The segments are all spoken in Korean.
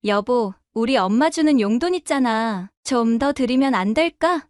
여보, 우리 엄마 주는 용돈 있잖아. 좀 더 드리면 안 될까?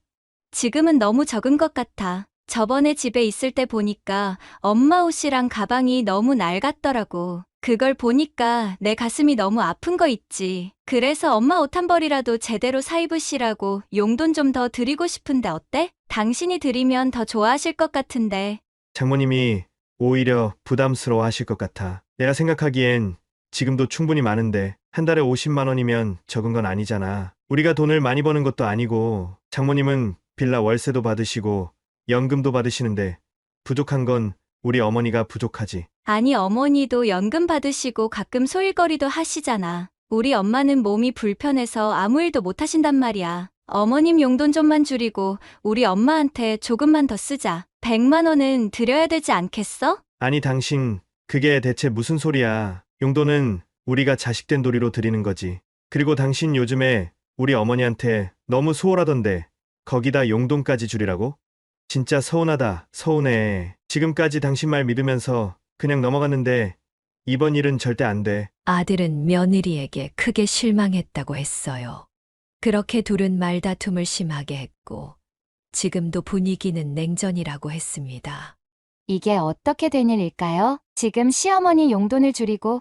지금은 너무 적은 것 같아. 저번에 집에 있을 때 보니까 엄마 옷이랑 가방이 너무 낡았더라고. 그걸 보니까 내 가슴이 너무 아픈 거 있지. 그래서 엄마 옷 한 벌이라도 제대로 사 입으시라고 용돈 좀 더 드리고 싶은데 어때? 당신이 드리면 더 좋아하실 것 같은데. 장모님이 오히려 부담스러워 하실 것 같아. 내가 생각하기엔 지금도 충분히 많은데 한 달에 50만 원이면 적은 건 아니잖아. 우리가 돈을 많이 버는 것도 아니고 장모님은 빌라 월세도 받으시고 연금도 받으시는데 부족한 건 우리 어머니가 부족하지. 아니, 어머니도 연금 받으시고 가끔 소일거리도 하시잖아. 우리 엄마는 몸이 불편해서 아무 일도 못 하신단 말이야. 어머님 용돈 좀만 줄이고 우리 엄마한테 조금만 더 쓰자. 100만 원은 드려야 되지 않겠어? 아니 당신 그게 대체 무슨 소리야. 용돈은 우리가 자식된 도리로 드리는 거지. 그리고 당신 요즘에 우리 어머니한테 너무 소홀하던데 거기다 용돈까지 줄이라고? 진짜 서운하다. 서운해. 지금까지 당신 말 믿으면서 그냥 넘어갔는데 이번 일은 절대 안 돼. 아들은 며느리에게 크게 실망했다고 했어요. 그렇게 둘은 말다툼을 심하게 했고, 지금도 분위기는 냉전이라고 했습니다. 이게 어떻게 된 일일까요? 지금 시어머니 용돈을 줄이고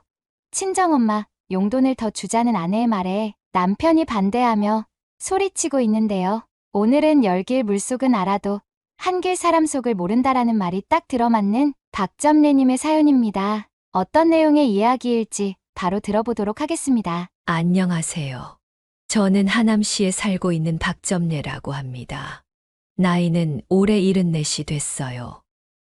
친정엄마 용돈을 더 주자는 아내의 말에 남편이 반대하며 소리치고 있는데요. 오늘은 열길 물속은 알아도 한길 사람 속을 모른다라는 말이 딱 들어맞는 박점래님의 사연입니다. 어떤 내용의 이야기일지 바로 들어보도록 하겠습니다. 안녕하세요. 저는 하남시에 살고 있는 박점례라고 합니다. 나이는 올해 74이 됐어요.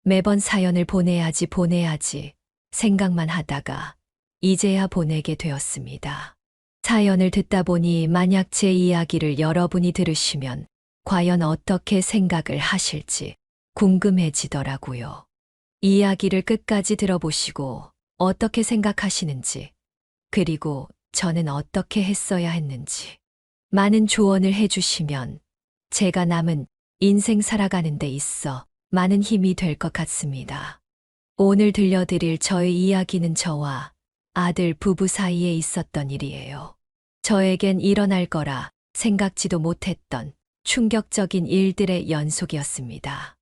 매번 사연을 보내야지 생각만 하다가 이제야 보내게 되었습니다. 사연을 듣다 보니 만약 제 이야기를 여러분이 들으시면 과연 어떻게 생각을 하실지 궁금해지더라고요. 이야기를 끝까지 들어보시고 어떻게 생각하시는지, 그리고 저는 어떻게 했어야 했는지 많은 조언을 해주시면 제가 남은 인생 살아가는 데 있어 많은 힘이 될 것 같습니다. 오늘 들려드릴 저의 이야기는 저와 아들 부부 사이에 있었던 일이에요. 저에겐 일어날 거라 생각지도 못했던 충격적인 일들의 연속이었습니다.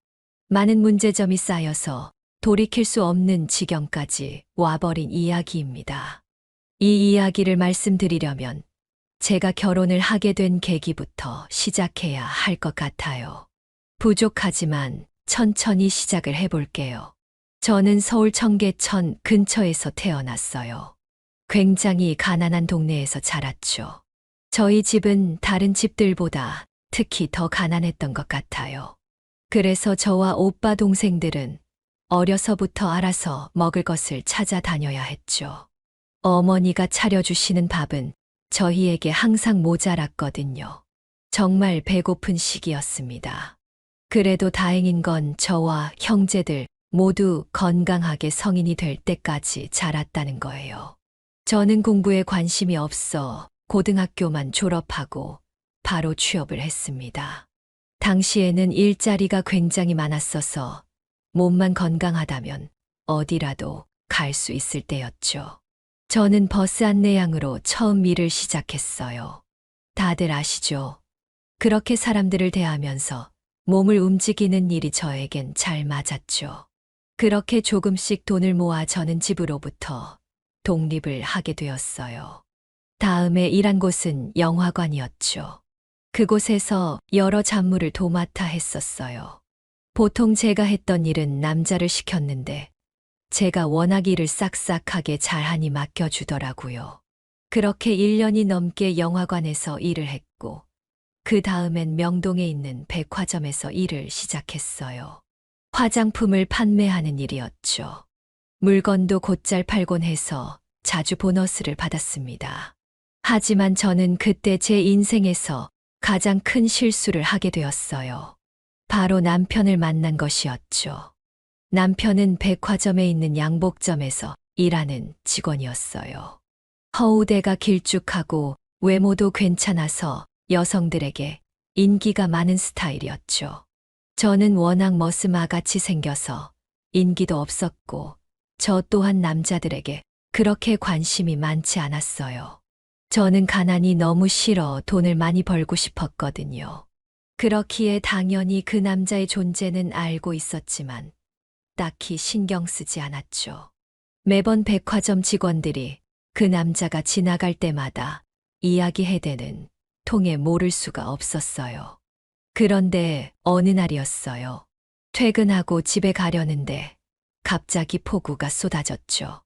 많은 문제점이 쌓여서 돌이킬 수 없는 지경까지 와버린 이야기입니다. 이 이야기를 말씀드리려면 제가 결혼을 하게 된 계기부터 시작해야 할 것 같아요. 부족하지만 천천히 시작을 해볼게요. 저는 서울 청계천 근처에서 태어났어요. 굉장히 가난한 동네에서 자랐죠. 저희 집은 다른 집들보다 특히 더 가난했던 것 같아요. 그래서 저와 오빠 동생들은 어려서부터 알아서 먹을 것을 찾아다녀야 했죠. 어머니가 차려주시는 밥은 저희에게 항상 모자랐거든요. 정말 배고픈 시기였습니다. 그래도 다행인 건 저와 형제들 모두 건강하게 성인이 될 때까지 자랐다는 거예요. 저는 공부에 관심이 없어 고등학교만 졸업하고 바로 취업을 했습니다. 당시에는 일자리가 굉장히 많았어서 몸만 건강하다면 어디라도 갈 수 있을 때였죠. 저는 버스 안내양으로 처음 일을 시작했어요. 다들 아시죠? 그렇게 사람들을 대하면서 몸을 움직이는 일이 저에겐 잘 맞았죠. 그렇게 조금씩 돈을 모아 저는 집으로부터 독립을 하게 되었어요. 다음에 일한 곳은 영화관이었죠. 그곳에서 여러 잡무를 도맡아 했었어요. 보통 제가 했던 일은 남자를 시켰는데 제가 워낙 일을 싹싹하게 잘하니 맡겨주더라고요. 그렇게 1년이 넘게 영화관에서 일을 했고 그 다음엔 명동에 있는 백화점에서 일을 시작했어요. 화장품을 판매하는 일이었죠. 물건도 곧잘 팔곤 해서 자주 보너스를 받았습니다. 하지만 저는 그때 제 인생에서 가장 큰 실수를 하게 되었어요. 바로 남편을 만난 것이었죠. 남편은 백화점에 있는 양복점에서 일하는 직원이었어요. 허우대가 길쭉하고 외모도 괜찮아서 여성들에게 인기가 많은 스타일이었죠. 저는 워낙 머스마같이 생겨서 인기도 없었고 저 또한 남자들에게 그렇게 관심이 많지 않았어요. 저는 가난이 너무 싫어 돈을 많이 벌고 싶었거든요. 그렇기에 당연히 그 남자의 존재는 알고 있었지만 딱히 신경 쓰지 않았죠. 매번 백화점 직원들이 그 남자가 지나갈 때마다 이야기해대는 통에 모를 수가 없었어요. 그런데 어느 날이었어요. 퇴근하고 집에 가려는데 갑자기 폭우가 쏟아졌죠.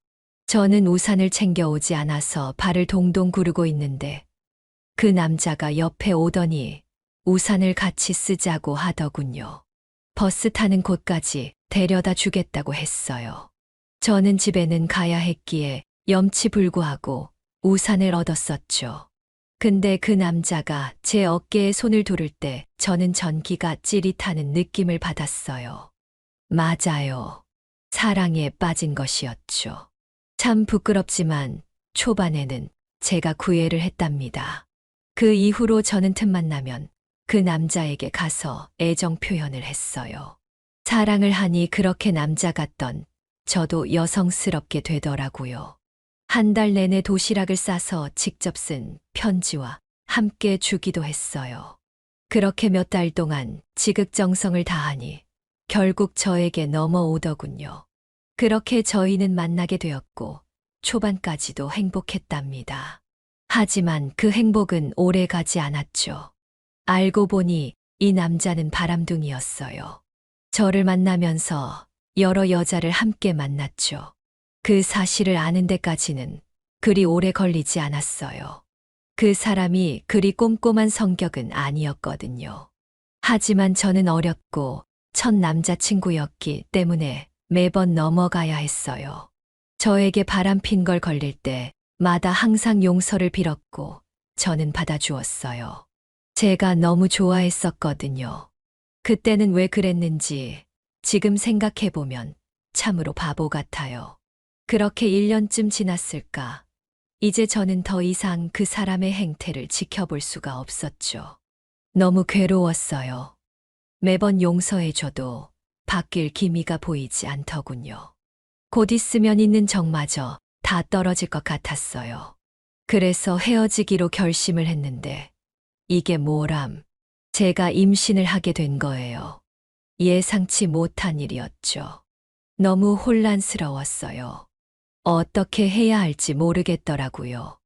저는 우산을 챙겨오지 않아서 발을 동동 구르고 있는데 그 남자가 옆에 오더니 우산을 같이 쓰자고 하더군요. 버스 타는 곳까지 데려다 주겠다고 했어요. 저는 집에는 가야 했기에 염치불구하고 우산을 얻었었죠. 근데 그 남자가 제 어깨에 손을 두를 때 저는 전기가 찌릿하는 느낌을 받았어요. 맞아요. 사랑에 빠진 것이었죠. 참 부끄럽지만 초반에는 제가 구애를 했답니다. 그 이후로 저는 틈만 나면 그 남자에게 가서 애정 표현을 했어요. 사랑을 하니 그렇게 남자 같던 저도 여성스럽게 되더라고요. 한 달 내내 도시락을 싸서 직접 쓴 편지와 함께 주기도 했어요. 그렇게 몇 달 동안 지극정성을 다하니 결국 저에게 넘어오더군요. 그렇게 저희는 만나게 되었고 초반까지도 행복했답니다. 하지만 그 행복은 오래 가지 않았죠. 알고 보니 이 남자는 바람둥이였어요. 저를 만나면서 여러 여자를 함께 만났죠. 그 사실을 아는 데까지는 그리 오래 걸리지 않았어요. 그 사람이 그리 꼼꼼한 성격은 아니었거든요. 하지만 저는 어렸고 첫 남자친구였기 때문에 매번 넘어가야 했어요. 저에게 바람핀 걸 걸릴 때마다 항상 용서를 빌었고 저는 받아주었어요. 제가 너무 좋아했었거든요. 그때는 왜 그랬는지 지금 생각해보면 참으로 바보 같아요. 그렇게 1년쯤 지났을까? 이제 저는 더 이상 그 사람의 행태를 지켜볼 수가 없었죠. 너무 괴로웠어요. 매번 용서해줘도 바뀔 기미가 보이지 않더군요. 곧 있으면 있는 정마저 다 떨어질 것 같았어요. 그래서 헤어지기로 결심을 했는데 이게 뭐람? 제가 임신을 하게 된 거예요. 예상치 못한 일이었죠. 너무 혼란스러웠어요. 어떻게 해야 할지 모르겠더라고요.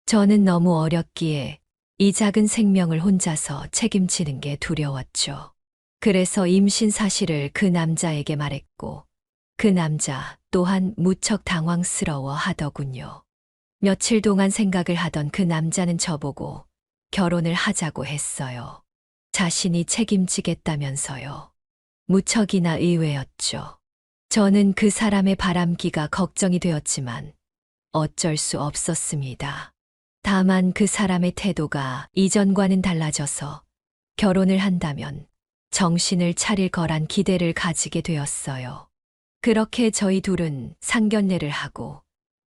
저는 너무 어렸기에 이 작은 생명을 혼자서 책임지는 게 두려웠죠. 그래서 임신 사실을 그 남자에게 말했고 그 남자 또한 무척 당황스러워 하더군요. 며칠 동안 생각을 하던 그 남자는 저보고 결혼을 하자고 했어요. 자신이 책임지겠다면서요. 무척이나 의외였죠. 저는 그 사람의 바람기가 걱정이 되었지만 어쩔 수 없었습니다. 다만 그 사람의 태도가 이전과는 달라져서 결혼을 한다면 정신을 차릴 거란 기대를 가지게 되었어요. 그렇게 저희 둘은 상견례를 하고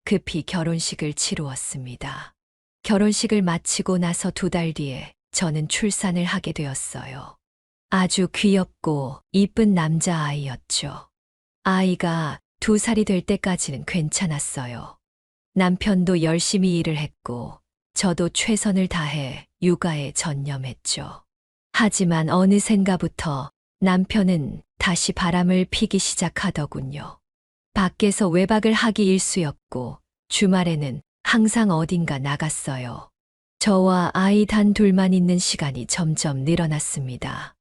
급히 결혼식을 치루었습니다. 결혼식을 마치고 나서 2달 뒤에 저는 출산을 하게 되었어요. 아주 귀엽고 이쁜 남자아이였죠. 아이가 2살이 될 때까지는 괜찮았어요. 남편도 열심히 일을 했고 저도 최선을 다해 육아에 전념했죠. 하지만 어느샌가부터 남편은 다시 바람을 피기 시작하더군요. 밖에서 외박을 하기 일쑤였고 주말에는 항상 어딘가 나갔어요. 저와 아이 단 둘만 있는 시간이 점점 늘어났습니다.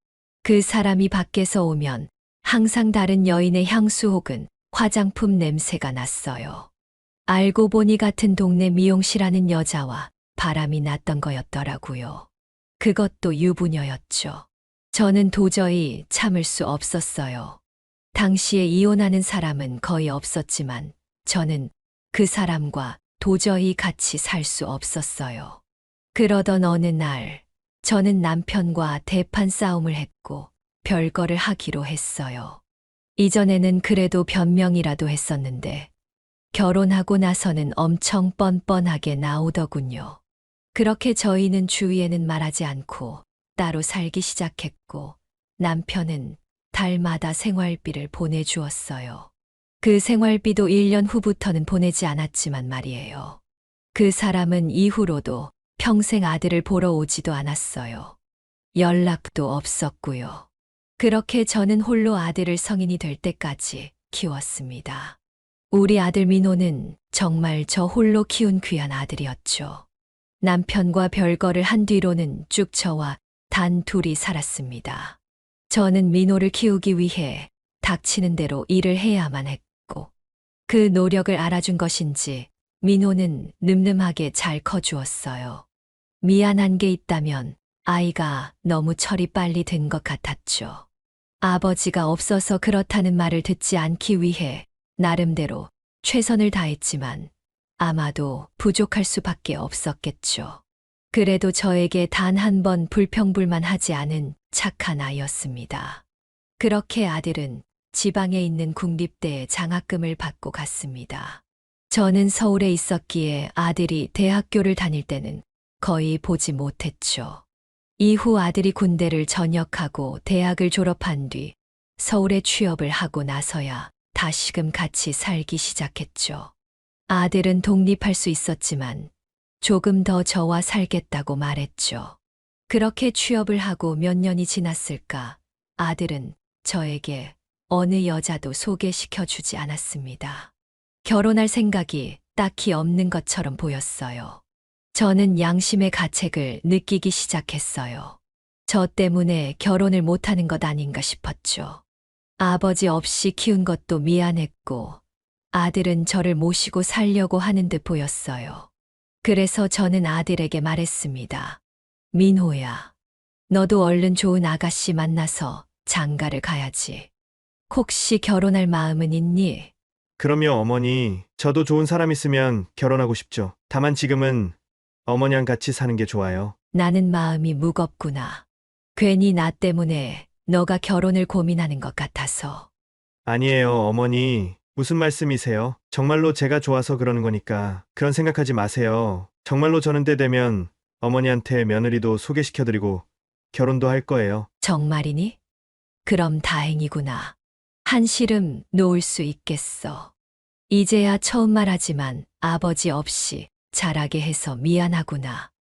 그 사람이 밖에서 오면 항상 다른 여인의 향수 혹은 화장품 냄새가 났어요. 알고 보니 같은 동네 미용실하는 여자와 바람이 났던 거였더라고요. 그것도 유부녀였죠. 저는 도저히 참을 수 없었어요. 당시에 이혼하는 사람은 거의 없었지만 저는 그 사람과 도저히 같이 살 수 없었어요. 그러던 어느 날 저는 남편과 대판 싸움을 했고 별거를 하기로 했어요. 이전에는 그래도 변명이라도 했었는데 결혼하고 나서는 엄청 뻔뻔하게 나오더군요. 그렇게 저희는 주위에는 말하지 않고 따로 살기 시작했고 남편은 달마다 생활비를 보내주었어요. 그 생활비도 1년 후부터는 보내지 않았지만 말이에요. 그 사람은 이후로도 평생 아들을 보러 오지도 않았어요. 연락도 없었고요. 그렇게 저는 홀로 아들을 성인이 될 때까지 키웠습니다. 우리 아들 민호는 정말 저 홀로 키운 귀한 아들이었죠. 남편과 별거를 한 뒤로는 쭉 저와 단 둘이 살았습니다. 저는 민호를 키우기 위해 닥치는 대로 일을 해야만 했고, 그 노력을 알아준 것인지 민호는 늠름하게 잘 커주었어요. 미안한 게 있다면 아이가 너무 철이 빨리 든 것 같았죠. 아버지가 없어서 그렇다는 말을 듣지 않기 위해 나름대로 최선을 다했지만 아마도 부족할 수밖에 없었겠죠. 그래도 저에게 단 한 번 불평불만하지 않은 착한 아이였습니다. 그렇게 아들은 지방에 있는 국립대에 장학금을 받고 갔습니다. 저는 서울에 있었기에 아들이 대학교를 다닐 때는 거의 보지 못했죠. 이후 아들이 군대를 전역하고 대학을 졸업한 뒤 서울에 취업을 하고 나서야 다시금 같이 살기 시작했죠. 아들은 독립할 수 있었지만 조금 더 저와 살겠다고 말했죠. 그렇게 취업을 하고 몇 년이 지났을까 아들은 저에게 어느 여자도 소개시켜 주지 않았습니다. 결혼할 생각이 딱히 없는 것처럼 보였어요. 저는 양심의 가책을 느끼기 시작했어요. 저 때문에 결혼을 못하는 것 아닌가 싶었죠. 아버지 없이 키운 것도 미안했고 아들은 저를 모시고 살려고 하는 듯 보였어요. 그래서 저는 아들에게 말했습니다. 민호야, 너도 얼른 좋은 아가씨 만나서 장가를 가야지. 혹시 결혼할 마음은 있니? 그럼요, 어머니. 저도 좋은 사람 있으면 결혼하고 싶죠. 다만 지금은 어머니랑 같이 사는 게 좋아요. 나는 마음이 무겁구나. 괜히 나 때문에 너가 결혼을 고민하는 것 같아서. 아니에요, 어머니. 무슨 말씀이세요? 정말로 제가 좋아서 그러는 거니까 그런 생각하지 마세요. 정말로 저는 때 되면 어머니한테 며느리도 소개시켜드리고 결혼도 할 거예요. 정말이니? 그럼 다행이구나. 한시름 놓을 수 있겠어. 이제야 처음 말하지만 아버지 없이 자라게 해서 미안하구나.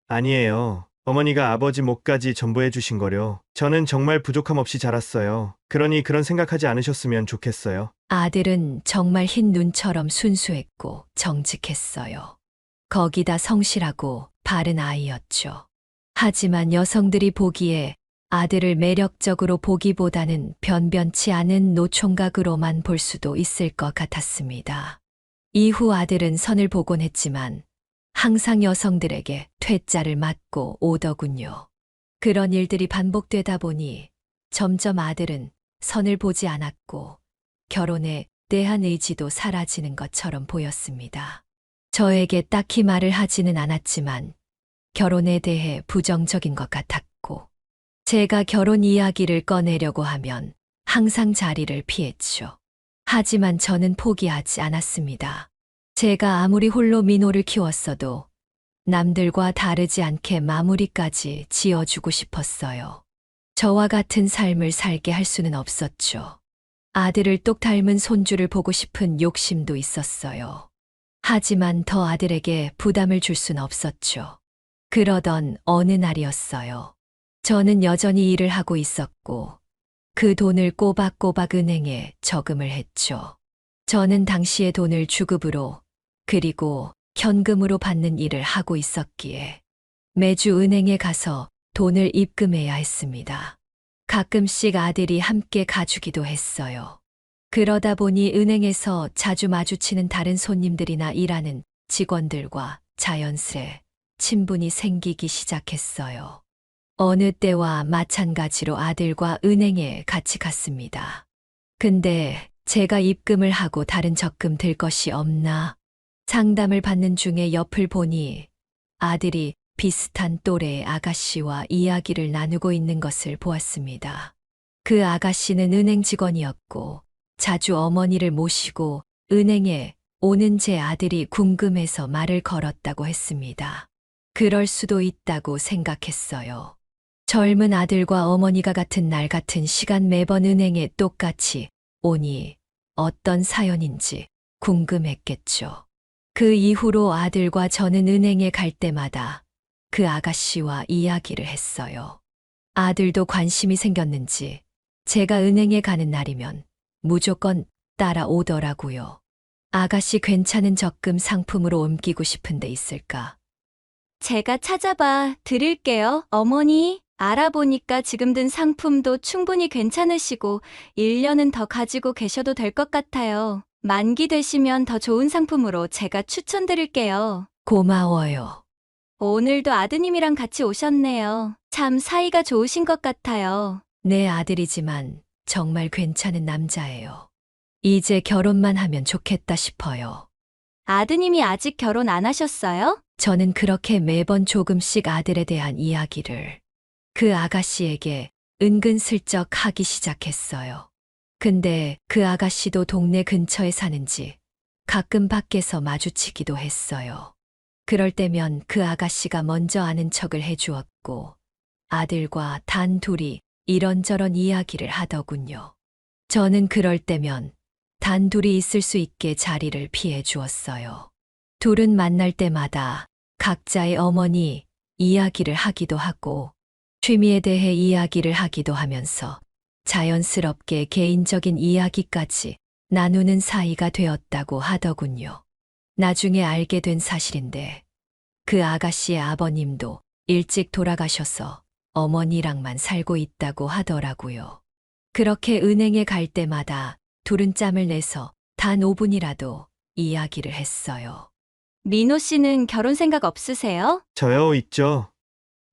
아니에요. 어머니가 아버지 목까지 전부해 주신 거려. 저는 정말 부족함 없이 자랐어요. 그러니 그런 생각하지 않으셨으면 좋겠어요. 아들은 정말 흰 눈처럼 순수했고 정직했어요. 거기다 성실하고 바른 아이였죠. 하지만 여성들이 보기에 아들을 매력적으로 보기보다는 변변치 않은 노총각으로만 볼 수도 있을 것 같았습니다. 이후 아들은 선을 보곤 했지만 항상 여성들에게 퇴짜를 맞고 오더군요. 그런 일들이 반복되다 보니 점점 아들은 선을 보지 않았고 결혼에 대한 의지도 사라지는 것처럼 보였습니다. 저에게 딱히 말을 하지는 않았지만 결혼에 대해 부정적인 것 같았고 제가 결혼 이야기를 꺼내려고 하면 항상 자리를 피했죠. 하지만 저는 포기하지 않았습니다. 제가 아무리 홀로 민호를 키웠어도 남들과 다르지 않게 마무리까지 지어주고 싶었어요. 저와 같은 삶을 살게 할 수는 없었죠. 아들을 똑 닮은 손주를 보고 싶은 욕심도 있었어요. 하지만 더 아들에게 부담을 줄 순 없었죠. 그러던 어느 날이었어요. 저는 여전히 일을 하고 있었고 그 돈을 꼬박꼬박 은행에 저금을 했죠. 저는 당시의 돈을 주급으로 그리고 현금으로 받는 일을 하고 있었기에 매주 은행에 가서 돈을 입금해야 했습니다. 가끔씩 아들이 함께 가주기도 했어요. 그러다 보니 은행에서 자주 마주치는 다른 손님들이나 일하는 직원들과 자연스레 친분이 생기기 시작했어요. 어느 때와 마찬가지로 아들과 은행에 같이 갔습니다. 근데 제가 입금을 하고 다른 적금 들 것이 없나 상담을 받는 중에 옆을 보니 아들이 비슷한 또래의 아가씨와 이야기를 나누고 있는 것을 보았습니다. 그 아가씨는 은행 직원이었고 자주 어머니를 모시고 은행에 오는 제 아들이 궁금해서 말을 걸었다고 했습니다. 그럴 수도 있다고 생각했어요. 젊은 아들과 어머니가 같은 날 같은 시간 매번 은행에 똑같이 오니 어떤 사연인지 궁금했겠죠. 그 이후로 아들과 저는 은행에 갈 때마다 그 아가씨와 이야기를 했어요. 아들도 관심이 생겼는지 제가 은행에 가는 날이면 무조건 따라오더라고요. 아가씨 괜찮은 적금 상품으로 옮기고 싶은 데 있을까? 제가 찾아봐 드릴게요. 어머니, 알아보니까 지금 든 상품도 충분히 괜찮으시고 1년은 더 가지고 계셔도 될 것 같아요. 만기 되시면 더 좋은 상품으로 제가 추천드릴게요. 고마워요. 오늘도 아드님이랑 같이 오셨네요. 참 사이가 좋으신 것 같아요. 내 아들이지만 정말 괜찮은 남자예요. 이제 결혼만 하면 좋겠다 싶어요. 아드님이 아직 결혼 안 하셨어요? 저는 그렇게 매번 조금씩 아들에 대한 이야기를 그 아가씨에게 은근슬쩍 하기 시작했어요. 근데 그 아가씨도 동네 근처에 사는지 가끔 밖에서 마주치기도 했어요. 그럴 때면 그 아가씨가 먼저 아는 척을 해주었고 아들과 단 둘이 이런저런 이야기를 하더군요. 저는 그럴 때면 단둘이 있을 수 있게 자리를 피해 주었어요. 둘은 만날 때마다 각자의 어머니 이야기를 하기도 하고 취미에 대해 이야기를 하기도 하면서 자연스럽게 개인적인 이야기까지 나누는 사이가 되었다고 하더군요. 나중에 알게 된 사실인데 그 아가씨의 아버님도 일찍 돌아가셔서 어머니랑만 살고 있다고 하더라고요. 그렇게 은행에 갈 때마다 둘은 짬을 내서 단 5분이라도 이야기를 했어요. 민호 씨는 결혼 생각 없으세요? 저요, 있죠.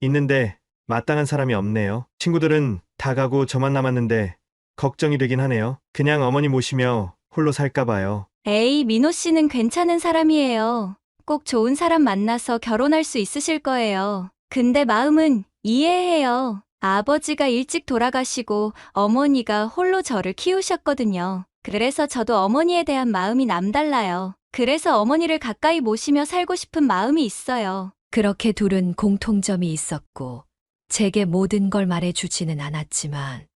있는데 마땅한 사람이 없네요. 친구들은 다 가고 저만 남았는데 걱정이 되긴 하네요. 그냥 어머니 모시며 홀로 살까 봐요. 에이, 민호 씨는 괜찮은 사람이에요. 꼭 좋은 사람 만나서 결혼할 수 있으실 거예요. 근데 마음은 이해해요. 아버지가 일찍 돌아가시고 어머니가 홀로 저를 키우셨거든요. 그래서 저도 어머니에 대한 마음이 남달라요. 그래서 어머니를 가까이 모시며 살고 싶은 마음이 있어요. 그렇게 둘은 공통점이 있었고 제게 모든 걸 말해주지는 않았지만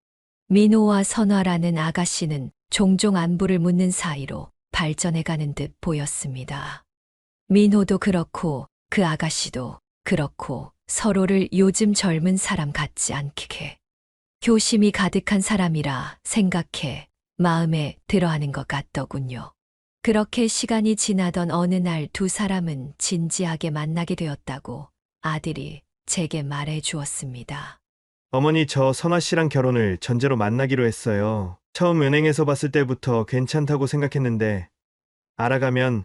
민호와 선화라는 아가씨는 종종 안부를 묻는 사이로 발전해가는 듯 보였습니다. 민호도 그렇고 그 아가씨도 그렇고 서로를 요즘 젊은 사람 같지 않게 교심이 가득한 사람이라 생각해 마음에 들어하는 것 같더군요. 그렇게 시간이 지나던 어느 날 두 사람은 진지하게 만나게 되었다고 아들이 제게 말해 주었습니다. 어머니, 저 선화 씨랑 결혼을 전제로 만나기로 했어요. 처음 은행에서 봤을 때부터 괜찮다고 생각했는데 알아가면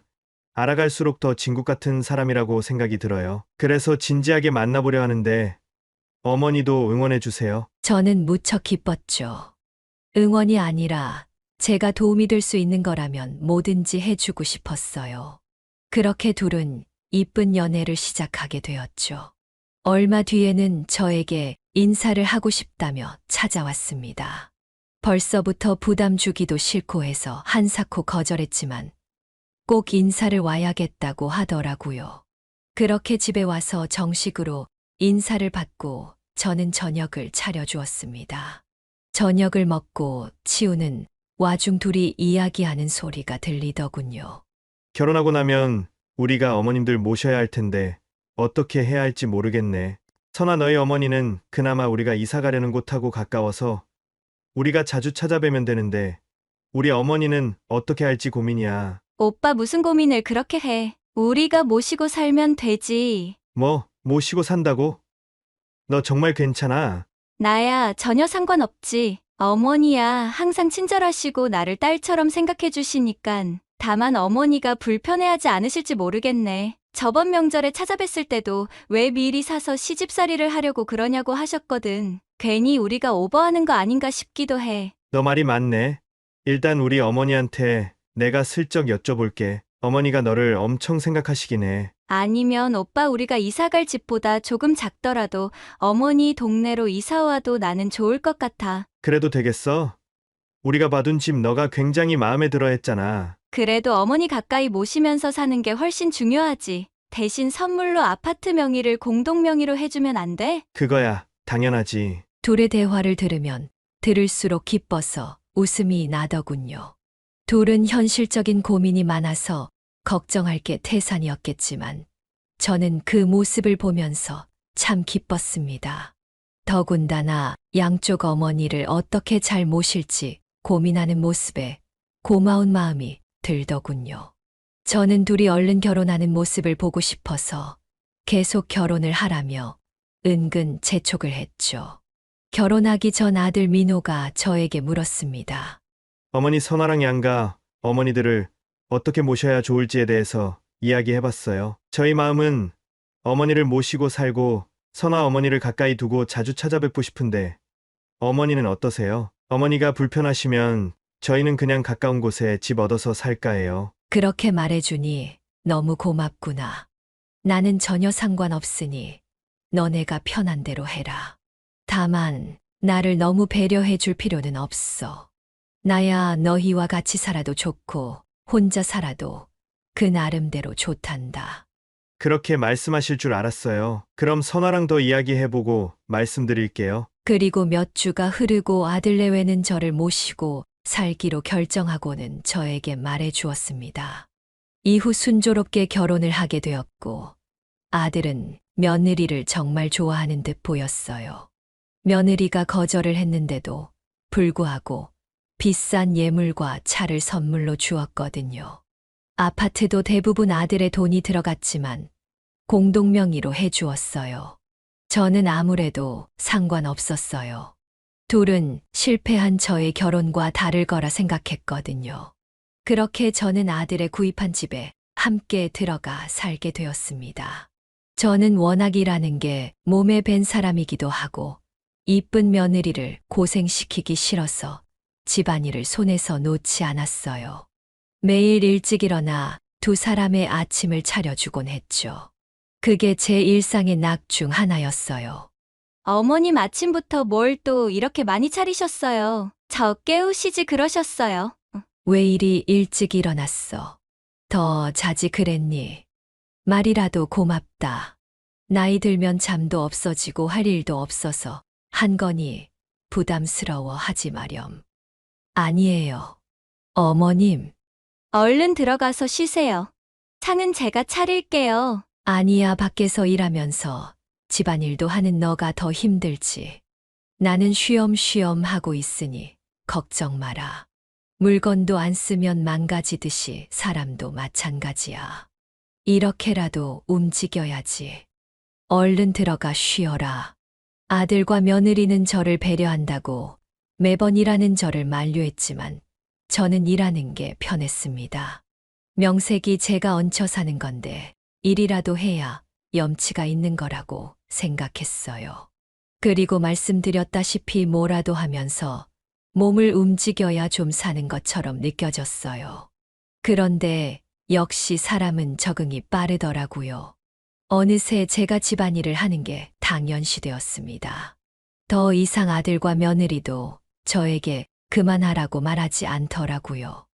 알아갈수록 더 진국 같은 사람이라고 생각이 들어요. 그래서 진지하게 만나보려 하는데 어머니도 응원해 주세요. 저는 무척 기뻤죠. 응원이 아니라 제가 도움이 될 수 있는 거라면 뭐든지 해주고 싶었어요. 그렇게 둘은 이쁜 연애를 시작하게 되었죠. 얼마 뒤에는 저에게 인사를 하고 싶다며 찾아왔습니다. 벌써부터 부담 주기도 싫고 해서 한사코 거절했지만 꼭 인사를 와야겠다고 하더라고요. 그렇게 집에 와서 정식으로 인사를 받고 저는 저녁을 차려주었습니다. 저녁을 먹고 치우는 와중 둘이 이야기하는 소리가 들리더군요. 결혼하고 나면 우리가 어머님들 모셔야 할 텐데 어떻게 해야 할지 모르겠네. 선아, 너희 어머니는 그나마 우리가 이사 가려는 곳하고 가까워서 우리가 자주 찾아뵈면 되는데 우리 어머니는 어떻게 할지 고민이야. 오빠 무슨 고민을 그렇게 해. 우리가 모시고 살면 되지. 뭐, 모시고 산다고? 너 정말 괜찮아? 나야 전혀 상관없지. 어머니야 항상 친절하시고 나를 딸처럼 생각해 주시니깐. 다만 어머니가 불편해하지 않으실지 모르겠네. 저번 명절에 찾아뵀을 때도 왜 미리 사서 시집살이를 하려고 그러냐고 하셨거든. 괜히 우리가 오버하는 거 아닌가 싶기도 해. 너 말이 맞네. 일단 우리 어머니한테 내가 슬쩍 여쭤볼게. 어머니가 너를 엄청 생각하시긴 해. 아니면 오빠 우리가 이사갈 집보다 조금 작더라도 어머니 동네로 이사 와도 나는 좋을 것 같아. 그래도 되겠어? 우리가 봐둔 집 너가 굉장히 마음에 들어 했잖아. 그래도 어머니 가까이 모시면서 사는 게 훨씬 중요하지. 대신 선물로 아파트 명의를 공동 명의로 해주면 안 돼? 그거야, 당연하지. 둘의 대화를 들으면 들을수록 기뻐서 웃음이 나더군요. 둘은 현실적인 고민이 많아서 걱정할 게 태산이었겠지만 저는 그 모습을 보면서 참 기뻤습니다. 더군다나 양쪽 어머니를 어떻게 잘 모실지 고민하는 모습에 고마운 마음이 들더군요. 저는 둘이 얼른 결혼하는 모습을 보고 싶어서 계속 결혼을 하라며 은근 재촉을 했죠. 결혼하기 전 아들 민호가 저에게 물었습니다. 어머니 선아랑 양가 어머니들을 어떻게 모셔야 좋을지에 대해서 이야기해봤어요. 저희 마음은 어머니를 모시고 살고 선아 어머니를 가까이 두고 자주 찾아뵙고 싶은데 어머니는 어떠세요? 어머니가 불편하시면 저희는 그냥 가까운 곳에 집 얻어서 살까 해요. 그렇게 말해주니 너무 고맙구나. 나는 전혀 상관없으니 너네가 편한 대로 해라. 다만 나를 너무 배려해 줄 필요는 없어. 나야 너희와 같이 살아도 좋고 혼자 살아도 그 나름대로 좋단다. 그렇게 말씀하실 줄 알았어요. 그럼 선아랑 더 이야기해보고 말씀드릴게요. 그리고 몇 주가 흐르고 아들 내외는 저를 모시고 살기로 결정하고는 저에게 말해 주었습니다. 이후 순조롭게 결혼을 하게 되었고 아들은 며느리를 정말 좋아하는 듯 보였어요. 며느리가 거절을 했는데도 불구하고 비싼 예물과 차를 선물로 주었거든요. 아파트도 대부분 아들의 돈이 들어갔지만 공동명의로 해주었어요. 저는 아무래도 상관없었어요. 둘은 실패한 저의 결혼과 다를 거라 생각했거든요. 그렇게 저는 아들의 구입한 집에 함께 들어가 살게 되었습니다. 저는 워낙 일하는 게 몸에 밴 사람이기도 하고 이쁜 며느리를 고생시키기 싫어서 집안일을 손에서 놓지 않았어요. 매일 일찍 일어나 두 사람의 아침을 차려주곤 했죠. 그게 제 일상의 낙 중 하나였어요. 어머님 아침부터 뭘 또 이렇게 많이 차리셨어요. 저 깨우시지 그러셨어요. 왜 이리 일찍 일어났어? 더 자지 그랬니? 말이라도 고맙다. 나이 들면 잠도 없어지고 할 일도 없어서 한 거니 부담스러워 하지 마렴. 아니에요. 어머님. 얼른 들어가서 쉬세요. 상은 제가 차릴게요. 아니야, 밖에서 일하면서 집안일도 하는 너가 더 힘들지. 나는 쉬엄쉬엄 하고 있으니 걱정 마라. 물건도 안 쓰면 망가지듯이 사람도 마찬가지야. 이렇게라도 움직여야지. 얼른 들어가 쉬어라. 아들과 며느리는 저를 배려한다고 매번 일하는 저를 만류했지만 저는 일하는 게 편했습니다. 명색이 제가 얹혀 사는 건데 일이라도 해야 염치가 있는 거라고 생각했어요. 그리고 말씀드렸다시피 뭐라도 하면서 몸을 움직여야 좀 사는 것처럼 느껴졌어요. 그런데 역시 사람은 적응이 빠르더라고요. 어느새 제가 집안일을 하는 게 당연시 되었습니다. 더 이상 아들과 며느리도 저에게 그만하라고 말하지 않더라고요.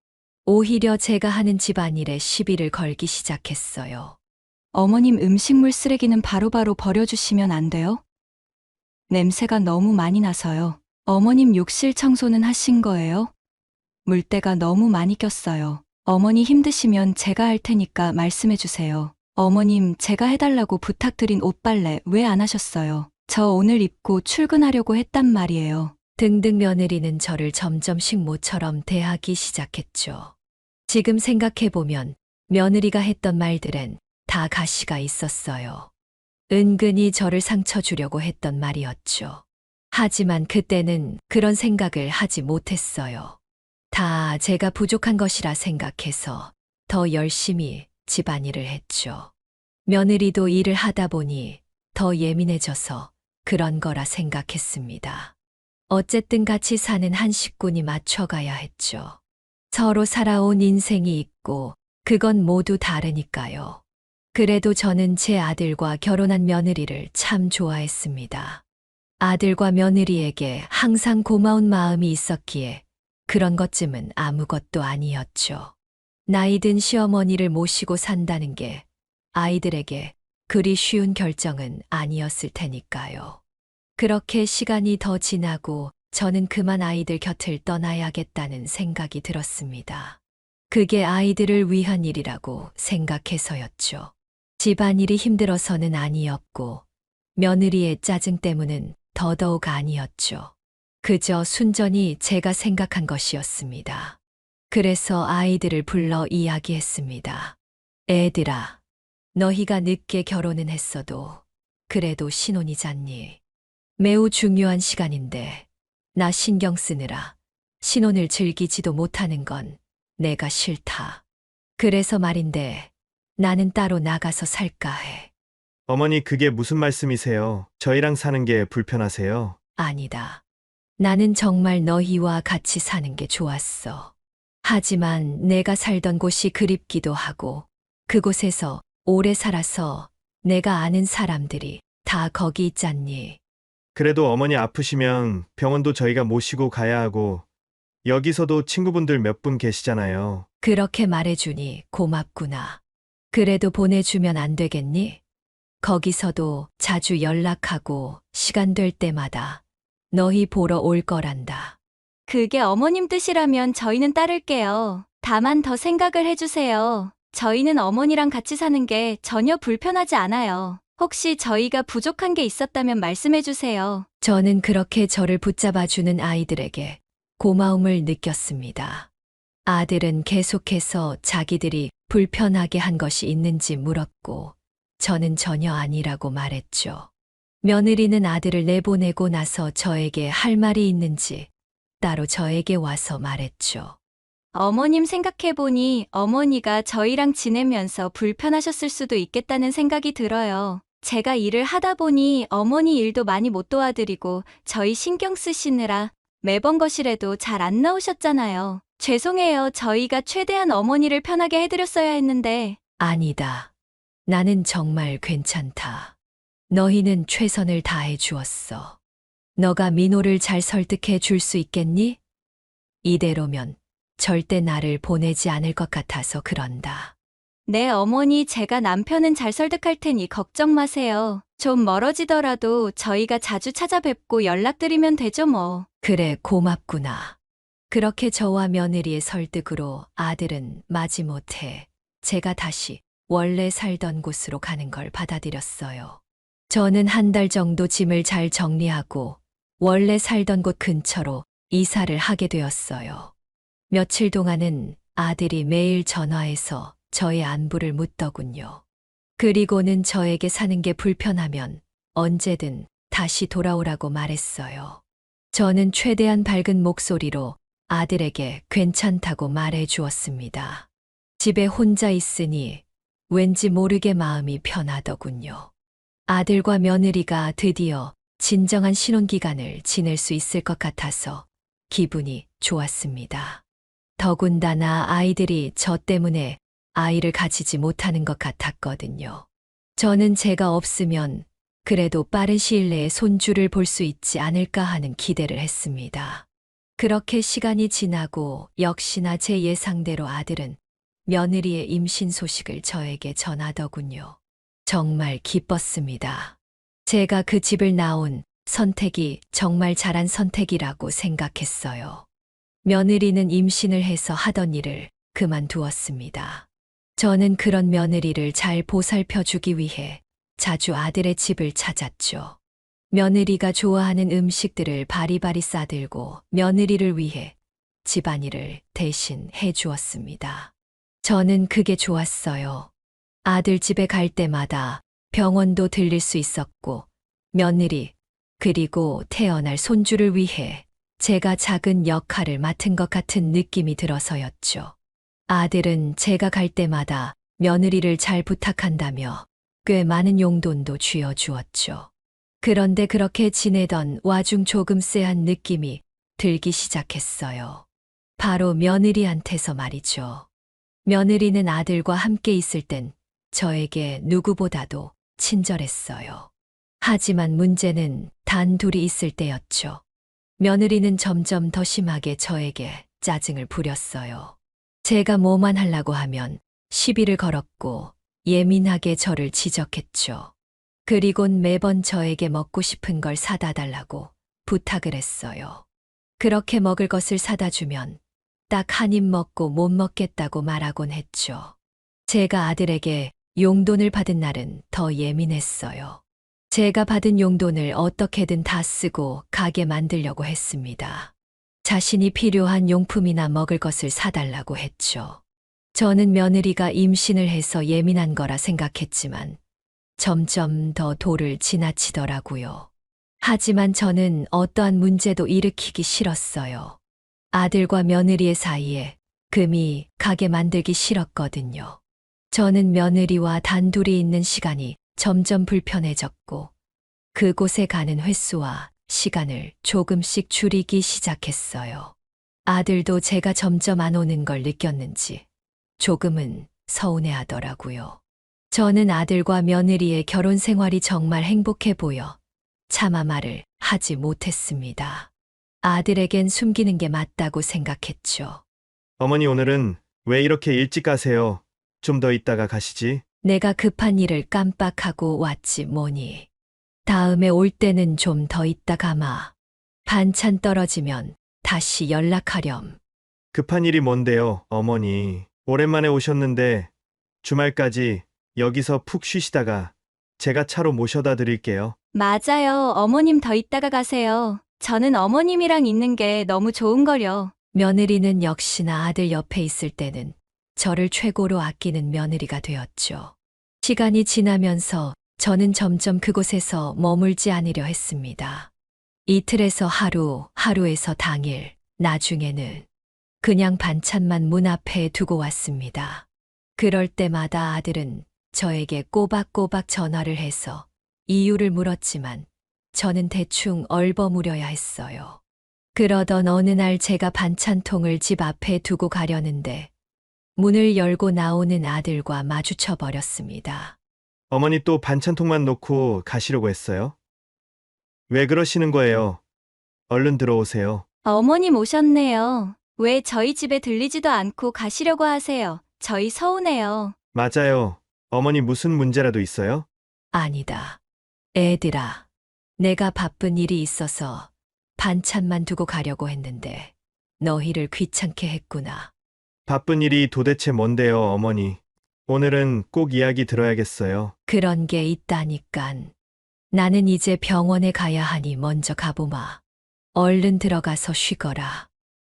오히려 제가 하는 집안일에 시비를 걸기 시작했어요. 어머님 음식물 쓰레기는 바로바로 버려주시면 안 돼요? 냄새가 너무 많이 나서요. 어머님 욕실 청소는 하신 거예요? 물때가 너무 많이 꼈어요. 어머니 힘드시면 제가 할 테니까 말씀해 주세요. 어머님, 제가 해달라고 부탁드린 옷빨래 왜 안 하셨어요? 저 오늘 입고 출근하려고 했단 말이에요. 등등 며느리는 저를 점점 식모처럼 대하기 시작했죠. 지금 생각해보면 며느리가 했던 말들엔 다 가시가 있었어요. 은근히 저를 상처 주려고 했던 말이었죠. 하지만 그때는 그런 생각을 하지 못했어요. 다 제가 부족한 것이라 생각해서 더 열심히 집안일을 했죠. 며느리도 일을 하다 보니 더 예민해져서 그런 거라 생각했습니다. 어쨌든 같이 사는 한 식구니 맞춰가야 했죠. 서로 살아온 인생이 있고 그건 모두 다르니까요. 그래도 저는 제 아들과 결혼한 며느리를 참 좋아했습니다. 아들과 며느리에게 항상 고마운 마음이 있었기에 그런 것쯤은 아무것도 아니었죠. 나이든 시어머니를 모시고 산다는 게 아이들에게 그리 쉬운 결정은 아니었을 테니까요. 그렇게 시간이 더 지나고 저는 그만 아이들 곁을 떠나야겠다는 생각이 들었습니다. 그게 아이들을 위한 일이라고 생각해서였죠. 집안일이 힘들어서는 아니었고, 며느리의 짜증 때문은 더더욱 아니었죠. 그저 순전히 제가 생각한 것이었습니다. 그래서 아이들을 불러 이야기했습니다. 애들아, 너희가 늦게 결혼은 했어도 그래도 신혼이잖니. 매우 중요한 시간인데 나 신경 쓰느라 신혼을 즐기지도 못하는 건 내가 싫다. 그래서 말인데 나는 따로 나가서 살까 해. 어머니, 그게 무슨 말씀이세요? 저희랑 사는 게 불편하세요? 아니다. 나는 정말 너희와 같이 사는 게 좋았어. 하지만 내가 살던 곳이 그립기도 하고 그곳에서 오래 살아서 내가 아는 사람들이 다 거기 있잖니. 그래도 어머니 아프시면 병원도 저희가 모시고 가야 하고, 여기서도 친구분들 몇 분 계시잖아요. 그렇게 말해주니 고맙구나. 그래도 보내주면 안 되겠니? 거기서도 자주 연락하고 시간 될 때마다 너희 보러 올 거란다. 그게 어머님 뜻이라면 저희는 따를게요. 다만 더 생각을 해주세요. 저희는 어머니랑 같이 사는 게 전혀 불편하지 않아요. 혹시 저희가 부족한 게 있었다면 말씀해주세요. 저는 그렇게 저를 붙잡아주는 아이들에게 고마움을 느꼈습니다. 아들은 계속해서 자기들이 불편하게 한 것이 있는지 물었고, 저는 전혀 아니라고 말했죠. 며느리는 아들을 내보내고 나서 저에게 할 말이 있는지 따로 저에게 와서 말했죠. 어머님 생각해보니 어머니가 저희랑 지내면서 불편하셨을 수도 있겠다는 생각이 들어요. 제가 일을 하다 보니 어머니 일도 많이 못 도와드리고 저희 신경 쓰시느라 매번 거실에도 잘 안 나오셨잖아요. 죄송해요. 저희가 최대한 어머니를 편하게 해드렸어야 했는데. 아니다. 나는 정말 괜찮다. 너희는 최선을 다해 주었어. 너가 민호를 잘 설득해 줄 수 있겠니? 이대로면 절대 나를 보내지 않을 것 같아서 그런다. 네, 어머니, 제가 남편은 잘 설득할 테니 걱정 마세요. 좀 멀어지더라도 저희가 자주 찾아뵙고 연락드리면 되죠, 뭐. 그래, 고맙구나. 그렇게 저와 며느리의 설득으로 아들은 마지못해 제가 다시 원래 살던 곳으로 가는 걸 받아들였어요. 저는 한 달 정도 짐을 잘 정리하고 원래 살던 곳 근처로 이사를 하게 되었어요. 며칠 동안은 아들이 매일 전화해서 저의 안부를 묻더군요. 그리고는 저에게 사는 게 불편하면 언제든 다시 돌아오라고 말했어요. 저는 최대한 밝은 목소리로 아들에게 괜찮다고 말해 주었습니다. 집에 혼자 있으니 왠지 모르게 마음이 편하더군요. 아들과 며느리가 드디어 진정한 신혼기간을 지낼 수 있을 것 같아서 기분이 좋았습니다. 더군다나 아이들이 저 때문에 아이를 가지지 못하는 것 같았거든요. 저는 제가 없으면 그래도 빠른 시일 내에 손주를 볼 수 있지 않을까 하는 기대를 했습니다. 그렇게 시간이 지나고 역시나 제 예상대로 아들은 며느리의 임신 소식을 저에게 전하더군요. 정말 기뻤습니다. 제가 그 집을 나온 선택이 정말 잘한 선택이라고 생각했어요. 며느리는 임신을 해서 하던 일을 그만두었습니다. 저는 그런 며느리를 잘 보살펴주기 위해 자주 아들의 집을 찾았죠. 며느리가 좋아하는 음식들을 바리바리 싸들고 며느리를 위해 집안일을 대신 해주었습니다. 저는 그게 좋았어요. 아들 집에 갈 때마다 병원도 들릴 수 있었고, 며느리, 그리고 태어날 손주를 위해 제가 작은 역할을 맡은 것 같은 느낌이 들어서였죠. 아들은 제가 갈 때마다 며느리를 잘 부탁한다며 꽤 많은 용돈도 쥐어주었죠. 그런데 그렇게 지내던 와중 조금 쎄한 느낌이 들기 시작했어요. 바로 며느리한테서 말이죠. 며느리는 아들과 함께 있을 땐 저에게 누구보다도 친절했어요. 하지만 문제는 단 둘이 있을 때였죠. 며느리는 점점 더 심하게 저에게 짜증을 부렸어요. 제가 뭐만 하려고 하면 시비를 걸었고 예민하게 저를 지적했죠. 그리곤 매번 저에게 먹고 싶은 걸 사다 달라고 부탁을 했어요. 그렇게 먹을 것을 사다 주면 딱 한 입 먹고 못 먹겠다고 말하곤 했죠. 제가 아들에게 용돈을 받은 날은 더 예민했어요. 제가 받은 용돈을 어떻게든 다 쓰고 가게 만들려고 했습니다. 자신이 필요한 용품이나 먹을 것을 사달라고 했죠. 저는 며느리가 임신을 해서 예민한 거라 생각했지만 점점 더 도를 지나치더라고요. 하지만 저는 어떠한 문제도 일으키기 싫었어요. 아들과 며느리의 사이에 금이 가게 만들기 싫었거든요. 저는 며느리와 단둘이 있는 시간이 점점 불편해졌고 그곳에 가는 횟수와 시간을 조금씩 줄이기 시작했어요. 아들도 제가 점점 안 오는 걸 느꼈는지 조금은 서운해하더라고요. 저는 아들과 며느리의 결혼 생활이 정말 행복해 보여 차마 말을 하지 못했습니다. 아들에겐 숨기는 게 맞다고 생각했죠. 어머니 오늘은 왜 이렇게 일찍 가세요? 좀 더 있다가 가시지. 내가 급한 일을 깜빡하고 왔지 뭐니. 다음에 올 때는 좀 더 있다 가마. 반찬 떨어지면 다시 연락하렴. 급한 일이 뭔데요, 어머니. 오랜만에 오셨는데 주말까지 여기서 푹 쉬시다가 제가 차로 모셔다 드릴게요. 맞아요. 어머님 더 있다가 가세요. 저는 어머님이랑 있는 게 너무 좋은걸요. 며느리는 역시나 아들 옆에 있을 때는 저를 최고로 아끼는 며느리가 되었죠. 시간이 지나면서 저는 점점 그곳에서 머물지 않으려 했습니다. 이틀에서 하루, 하루에서 당일, 나중에는 그냥 반찬만 문 앞에 두고 왔습니다. 그럴 때마다 아들은 저에게 꼬박꼬박 전화를 해서 이유를 물었지만 저는 대충 얼버무려야 했어요. 그러던 어느 날 제가 반찬통을 집 앞에 두고 가려는데 문을 열고 나오는 아들과 마주쳐 버렸습니다. 어머니 또 반찬통만 놓고 가시려고 했어요? 왜 그러시는 거예요? 얼른 들어오세요. 어머님 오셨네요. 왜 저희 집에 들리지도 않고 가시려고 하세요? 저희 서운해요. 맞아요. 어머니 무슨 문제라도 있어요? 아니다. 애들아, 내가 바쁜 일이 있어서 반찬만 두고 가려고 했는데 너희를 귀찮게 했구나. 바쁜 일이 도대체 뭔데요, 어머니? 오늘은 꼭 이야기 들어야겠어요. 그런 게 있다니깐. 나는 이제 병원에 가야 하니 먼저 가보마. 얼른 들어가서 쉬거라.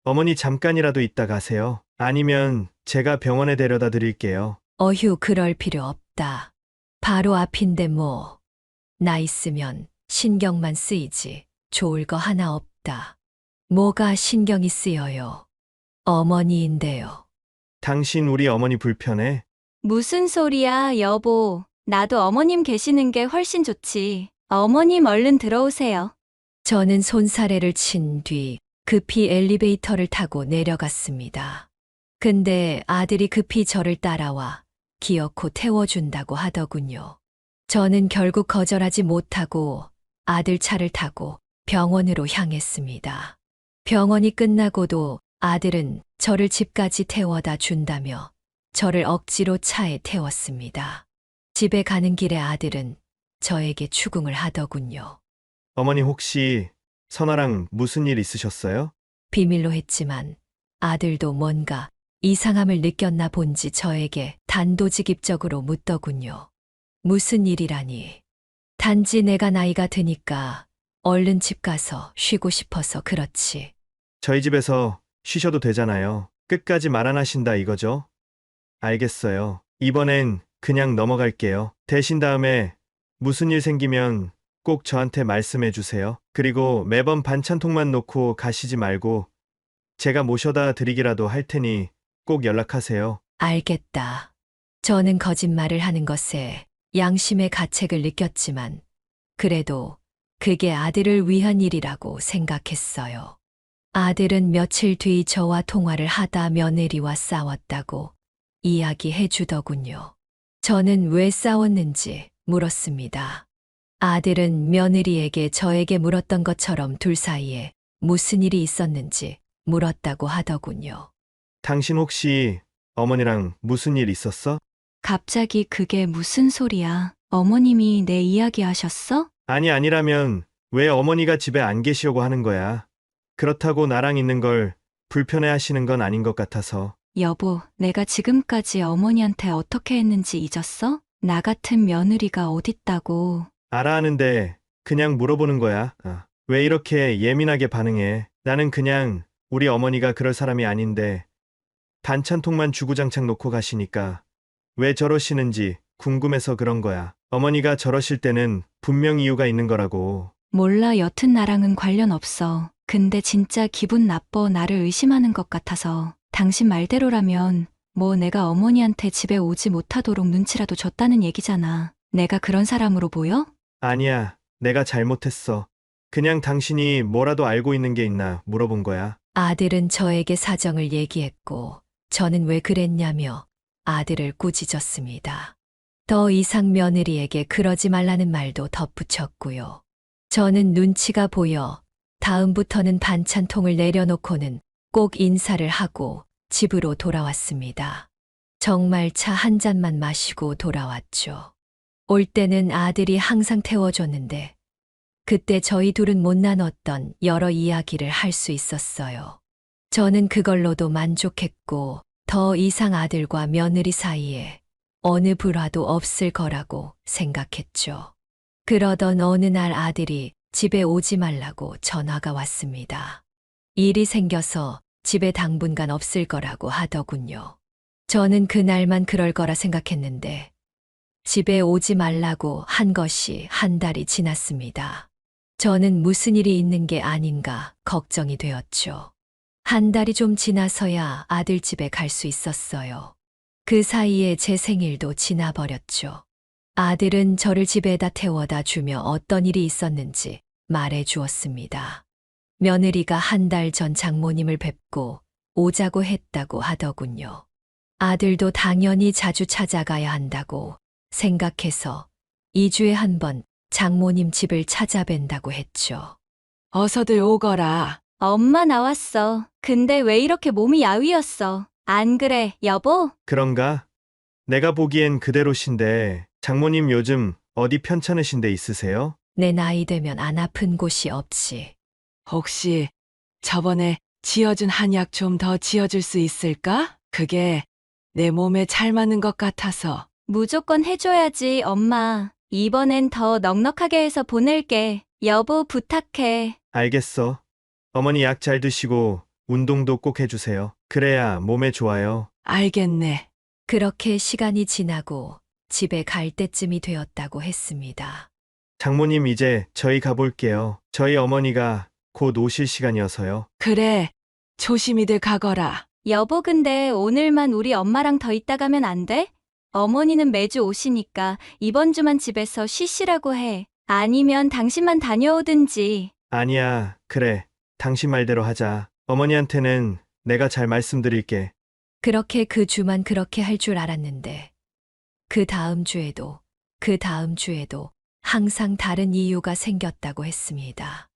어머니 잠깐이라도 있다 가세요. 아니면 제가 병원에 데려다 드릴게요. 어휴, 그럴 필요 없다. 바로 앞인데 뭐. 나 있으면 신경만 쓰이지 좋을 거 하나 없다. 뭐가 신경이 쓰여요? 어머니인데요. 당신 우리 어머니 불편해? 무슨 소리야, 여보. 나도 어머님 계시는 게 훨씬 좋지. 어머님 얼른 들어오세요. 저는 손사래를 친 뒤 급히 엘리베이터를 타고 내려갔습니다. 근데 아들이 급히 저를 따라와 기어코 태워준다고 하더군요. 저는 결국 거절하지 못하고 아들 차를 타고 병원으로 향했습니다. 병원이 끝나고도 아들은 저를 집까지 태워다 준다며 저를 억지로 차에 태웠습니다. 집에 가는 길에 아들은 저에게 추궁을 하더군요. 어머니 혹시 선아랑 무슨 일 있으셨어요? 비밀로 했지만 아들도 뭔가 이상함을 느꼈나 본지 저에게 단도직입적으로 묻더군요. 무슨 일이라니. 단지 내가 나이가 드니까 얼른 집 가서 쉬고 싶어서 그렇지. 저희 집에서 쉬셔도 되잖아요. 끝까지 말 안 하신다 이거죠? 알겠어요. 이번엔 그냥 넘어갈게요. 대신 다음에 무슨 일 생기면 꼭 저한테 말씀해 주세요. 그리고 매번 반찬통만 놓고 가시지 말고 제가 모셔다 드리기라도 할 테니 꼭 연락하세요. 알겠다. 저는 거짓말을 하는 것에 양심의 가책을 느꼈지만 그래도 그게 아들을 위한 일이라고 생각했어요. 아들은 며칠 뒤 저와 통화를 하다 며느리와 싸웠다고 이야기해 주더군요. 저는 왜 싸웠는지 물었습니다. 아들은 며느리에게 저에게 물었던 것처럼 둘 사이에 무슨 일이 있었는지 물었다고 하더군요. 당신 혹시 어머니랑 무슨 일 있었어? 갑자기 그게 무슨 소리야? 어머님이 내 이야기 하셨어? 아니라면 왜 어머니가 집에 안 계시려고 하는 거야? 그렇다고 나랑 있는 걸 불편해 하시는 건 아닌 것 같아서. 여보, 내가 지금까지 어머니한테 어떻게 했는지 잊었어? 나 같은 며느리가 어딨다고. 알아 하는데 그냥 물어보는 거야. 왜 이렇게 예민하게 반응해? 나는 그냥 우리 어머니가 그럴 사람이 아닌데 반찬통만 주구장창 놓고 가시니까 왜 저러시는지 궁금해서 그런 거야. 어머니가 저러실 때는 분명 이유가 있는 거라고. 몰라, 여튼 나랑은 관련 없어. 근데 진짜 기분 나빠. 나를 의심하는 것 같아서. 당신 말대로라면 뭐 내가 어머니한테 집에 오지 못하도록 눈치라도 줬다는 얘기잖아. 내가 그런 사람으로 보여? 아니야, 내가 잘못했어. 그냥 당신이 뭐라도 알고 있는 게 있나 물어본 거야. 아들은 저에게 사정을 얘기했고 저는 왜 그랬냐며 아들을 꾸짖었습니다. 더 이상 며느리에게 그러지 말라는 말도 덧붙였고요. 저는 눈치가 보여 다음부터는 반찬통을 내려놓고는 꼭 인사를 하고 집으로 돌아왔습니다. 정말 차 한 잔만 마시고 돌아왔죠. 올 때는 아들이 항상 태워줬는데 그때 저희 둘은 못 나눴던 여러 이야기를 할 수 있었어요. 저는 그걸로도 만족했고 더 이상 아들과 며느리 사이에 어느 불화도 없을 거라고 생각했죠. 그러던 어느 날 아들이 집에 오지 말라고 전화가 왔습니다. 일이 생겨서 집에 당분간 없을 거라고 하더군요. 저는 그날만 그럴 거라 생각했는데 집에 오지 말라고 한 것이 한 달이 지났습니다. 저는 무슨 일이 있는 게 아닌가 걱정이 되었죠. 한 달이 좀 지나서야 아들 집에 갈 수 있었어요. 그 사이에 제 생일도 지나버렸죠. 아들은 저를 집에다 태워다 주며 어떤 일이 있었는지 말해 주었습니다. 며느리가 한 달 전 장모님을 뵙고 오자고 했다고 하더군요. 아들도 당연히 자주 찾아가야 한다고 생각해서 2주에 한 번 장모님 집을 찾아뵌다고 했죠. 어서들 오거라. 엄마 나왔어. 근데 왜 이렇게 몸이 야위었어? 안 그래, 여보? 그런가? 내가 보기엔 그대로신데 장모님 요즘 어디 편찮으신 데 있으세요? 내 나이 되면 안 아픈 곳이 없지. 혹시 저번에 지어준 한약 좀 더 지어줄 수 있을까? 그게 내 몸에 잘 맞는 것 같아서. 무조건 해줘야지, 엄마. 이번엔 더 넉넉하게 해서 보낼게. 여보, 부탁해. 알겠어. 어머니 약 잘 드시고 운동도 꼭 해주세요. 그래야 몸에 좋아요. 알겠네. 그렇게 시간이 지나고 집에 갈 때쯤이 되었다고 했습니다. 장모님 이제 저희 가볼게요. 저희 어머니가 곧 오실 시간이어서요. 그래, 조심히들 가거라. 여보, 근데 오늘만 우리 엄마랑 더 있다 가면 안 돼? 어머니는 매주 오시니까 이번 주만 집에서 쉬시라고 해. 아니면 당신만 다녀오든지. 아니야, 그래. 당신 말대로 하자. 어머니한테는 내가 잘 말씀드릴게. 그렇게 그 주만 그렇게 할 줄 알았는데 그 다음 주에도 그 다음 주에도 항상 다른 이유가 생겼다고 했습니다.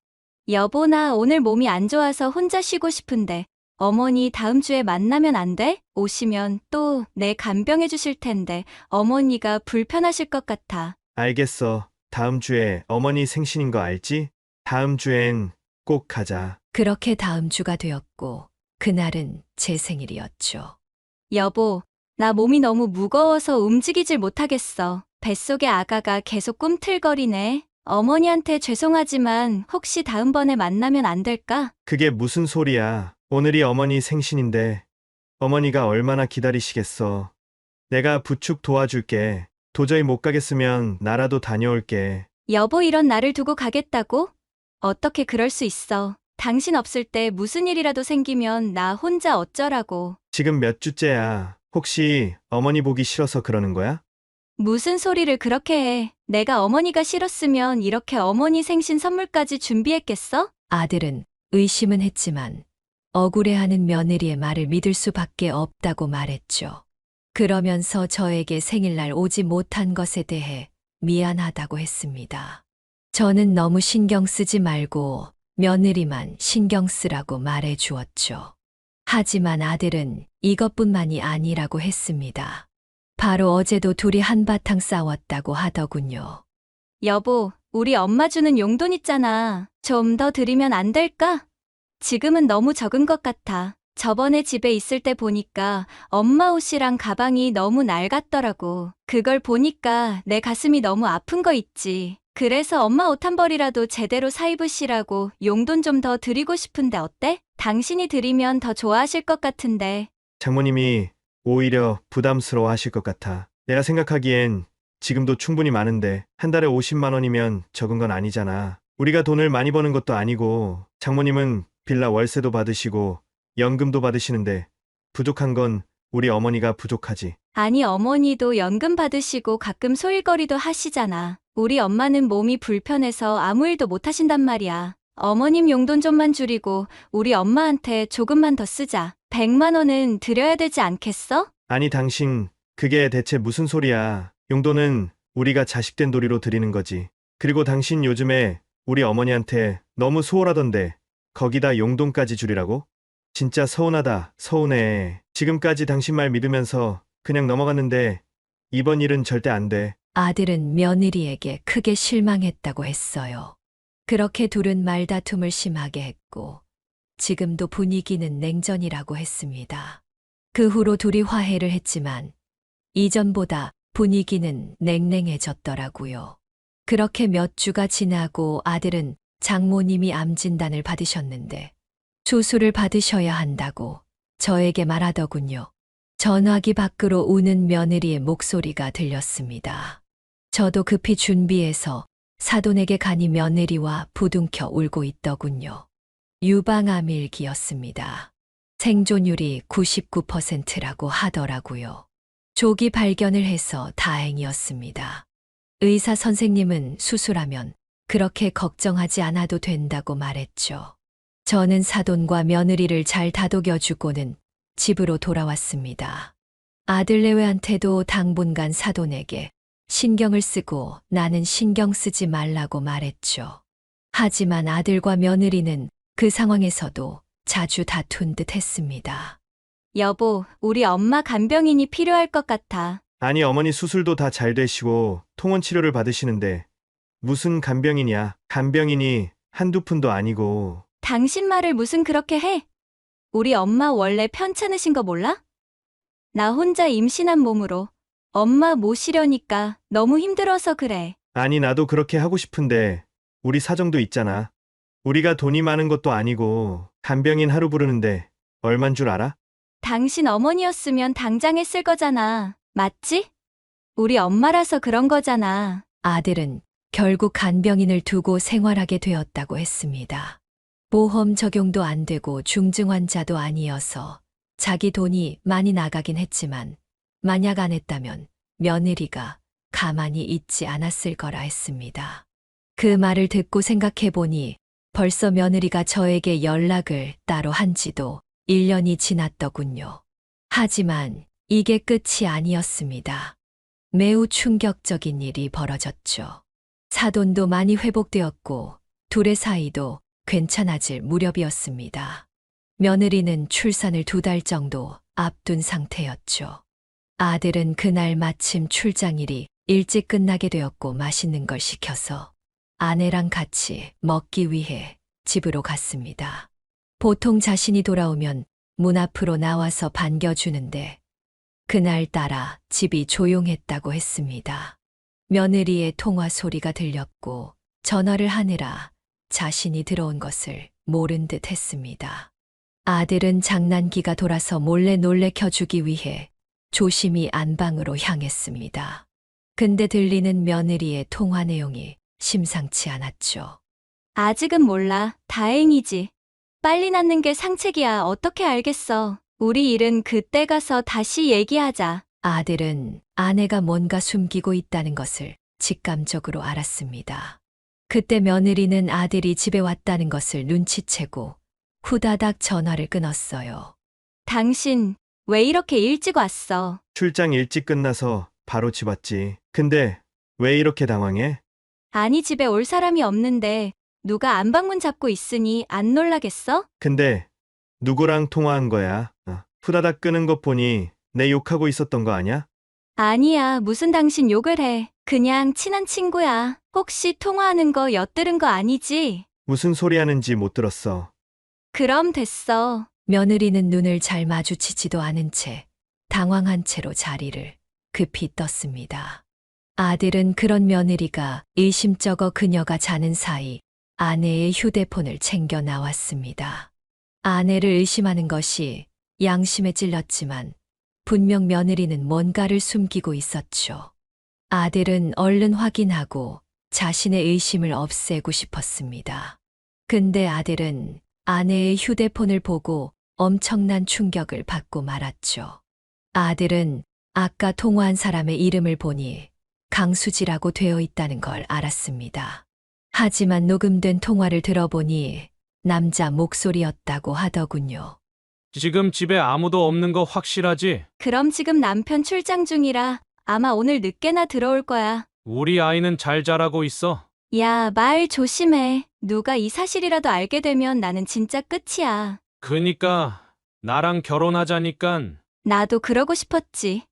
여보, 나 오늘 몸이 안 좋아서 혼자 쉬고 싶은데 어머니 다음 주에 만나면 안 돼? 오시면 또 내 간병해 주실 텐데 어머니가 불편하실 것 같아. 알겠어. 다음 주에 어머니 생신인 거 알지? 다음 주엔 꼭 가자. 그렇게 다음 주가 되었고 그날은 제 생일이었죠. 여보, 나 몸이 너무 무거워서 움직이질 못하겠어. 뱃속의 아가가 계속 꿈틀거리네. 어머니한테 죄송하지만 혹시 다음번에 만나면 안 될까? 그게 무슨 소리야. 오늘이 어머니 생신인데 어머니가 얼마나 기다리시겠어. 내가 부축 도와줄게. 도저히 못 가겠으면 나라도 다녀올게. 여보, 이런 나를 두고 가겠다고? 어떻게 그럴 수 있어. 당신 없을 때 무슨 일이라도 생기면 나 혼자 어쩌라고. 지금 몇 주째야. 혹시 어머니 보기 싫어서 그러는 거야? 무슨 소리를 그렇게 해. 내가 어머니가 싫었으면 이렇게 어머니 생신 선물까지 준비했겠어? 아들은 의심은 했지만 억울해하는 며느리의 말을 믿을 수밖에 없다고 말했죠. 그러면서 저에게 생일날 오지 못한 것에 대해 미안하다고 했습니다. 저는 너무 신경 쓰지 말고 며느리만 신경 쓰라고 말해 주었죠. 하지만 아들은 이것뿐만이 아니라고 했습니다. 바로 어제도 둘이 한바탕 싸웠다고 하더군요. 여보, 우리 엄마 주는 용돈 있잖아. 좀 더 드리면 안 될까? 지금은 너무 적은 것 같아. 저번에 집에 있을 때 보니까 엄마 옷이랑 가방이 너무 낡았더라고. 그걸 보니까 내 가슴이 너무 아픈 거 있지. 그래서 엄마 옷 한 벌이라도 제대로 사 입으시라고 용돈 좀 더 드리고 싶은데 어때? 당신이 드리면 더 좋아하실 것 같은데. 장모님이 오히려 부담스러워 하실 것 같아. 내가 생각하기엔 지금도 충분히 많은데 한 달에 50만 원이면 적은 건 아니잖아. 우리가 돈을 많이 버는 것도 아니고 장모님은 빌라 월세도 받으시고 연금도 받으시는데 부족한 건 우리 어머니가 부족하지. 아니, 어머니도 연금 받으시고 가끔 소일거리도 하시잖아. 우리 엄마는 몸이 불편해서 아무 일도 못 하신단 말이야. 어머님 용돈 좀만 줄이고 우리 엄마한테 조금만 더 쓰자. 100만 원은 드려야 되지 않겠어? 아니 당신 그게 대체 무슨 소리야. 용돈은 우리가 자식된 도리로 드리는 거지. 그리고 당신 요즘에 우리 어머니한테 너무 소홀하던데 거기다 용돈까지 줄이라고? 진짜 서운하다. 서운해. 지금까지 당신 말 믿으면서 그냥 넘어갔는데 이번 일은 절대 안 돼. 아들은 며느리에게 크게 실망했다고 했어요. 그렇게 둘은 말다툼을 심하게 했고, 지금도 분위기는 냉전이라고 했습니다. 그 후로 둘이 화해를 했지만, 이전보다 분위기는 냉랭해졌더라고요. 그렇게 몇 주가 지나고 아들은 장모님이 암 진단을 받으셨는데, 수술을 받으셔야 한다고 저에게 말하더군요. 전화기 밖으로 우는 며느리의 목소리가 들렸습니다. 저도 급히 준비해서 사돈에게 가니 며느리와 부둥켜 울고 있더군요. 유방암일기였습니다. 생존율이 99%라고 하더라고요. 조기 발견을 해서 다행이었습니다. 의사 선생님은 수술하면 그렇게 걱정하지 않아도 된다고 말했죠. 저는 사돈과 며느리를 잘 다독여주고는 집으로 돌아왔습니다. 아들내외한테도 당분간 사돈에게 신경을 쓰고 나는 신경 쓰지 말라고 말했죠. 하지만 아들과 며느리는 그 상황에서도 자주 다툰 듯 했습니다. 여보, 우리 엄마 간병인이 필요할 것 같아. 아니 어머니 수술도 다 잘 되시고 통원 치료를 받으시는데 무슨 간병인이야. 간병인이 한두 푼도 아니고. 당신 말을 무슨 그렇게 해? 우리 엄마 원래 편찮으신 거 몰라? 나 혼자 임신한 몸으로 엄마 모시려니까 너무 힘들어서 그래. 아니 나도 그렇게 하고 싶은데 우리 사정도 있잖아. 우리가 돈이 많은 것도 아니고 간병인 하루 부르는데 얼만 줄 알아? 당신 어머니였으면 당장 했을 거잖아. 맞지? 우리 엄마라서 그런 거잖아. 아들은 결국 간병인을 두고 생활하게 되었다고 했습니다. 보험 적용도 안 되고 중증 환자도 아니어서 자기 돈이 많이 나가긴 했지만 만약 안 했다면 며느리가 가만히 있지 않았을 거라 했습니다. 그 말을 듣고 생각해 보니 벌써 며느리가 저에게 연락을 따로 한 지도 1년이 지났더군요. 하지만 이게 끝이 아니었습니다. 매우 충격적인 일이 벌어졌죠. 사돈도 많이 회복되었고 둘의 사이도 괜찮아질 무렵이었습니다. 며느리는 출산을 2달 정도 앞둔 상태였죠. 아들은 그날 마침 출장일이 일찍 끝나게 되었고 맛있는 걸 시켜서 아내랑 같이 먹기 위해 집으로 갔습니다. 보통 자신이 돌아오면 문 앞으로 나와서 반겨주는데 그날따라 집이 조용했다고 했습니다. 며느리의 통화 소리가 들렸고 전화를 하느라 자신이 들어온 것을 모른 듯 했습니다. 아들은 장난기가 돌아서 몰래 놀래켜주기 위해 조심히 안방으로 향했습니다. 근데 들리는 며느리의 통화 내용이 심상치 않았죠. 아직은 몰라. 다행이지. 빨리 낳는 게 상책이야. 어떻게 알겠어. 우리 일은 그때 가서 다시 얘기하자. 아들은 아내가 뭔가 숨기고 있다는 것을 직감적으로 알았습니다. 그때 며느리는 아들이 집에 왔다는 것을 눈치채고 후다닥 전화를 끊었어요. 당신, 왜 이렇게 일찍 왔어? 출장 일찍 끝나서 바로 집 왔지. 근데 왜 이렇게 당황해? 아니, 집에 올 사람이 없는데 누가 안방문 잡고 있으니 안 놀라겠어? 근데 누구랑 통화한 거야? 후다닥 끄는 것 보니 내 욕하고 있었던 거 아냐? 아니야, 무슨 당신 욕을 해. 그냥 친한 친구야. 혹시 통화하는 거 엿들은 거 아니지? 무슨 소리 하는지 못 들었어. 그럼 됐어. 며느리는 눈을 잘 마주치지도 않은 채 당황한 채로 자리를 급히 떴습니다. 아들은 그런 며느리가 일심쩍어 그녀가 자는 사이 아내의 휴대폰을 챙겨 나왔습니다. 아내를 의심하는 것이 양심에 찔렸지만 분명 며느리는 뭔가를 숨기고 있었죠. 아들은 얼른 확인하고 자신의 의심을 없애고 싶었습니다. 근데 아들은 아내의 휴대폰을 보고 엄청난 충격을 받고 말았죠. 아들은 아까 통화한 사람의 이름을 보니 강수지라고 되어 있다는 걸 알았습니다. 하지만 녹음된 통화를 들어보니 남자 목소리였다고 하더군요. 지금 집에 아무도 없는 거 확실하지? 그럼 지금 남편 출장 중이라 아마 오늘 늦게나 들어올 거야. 우리 아이는 잘 자라고 있어. 야, 말 조심해. 누가 이 사실이라도 알게 되면 나는 진짜 끝이야. 그니까 나랑 결혼하자니깐. 나도 그러고 싶었지.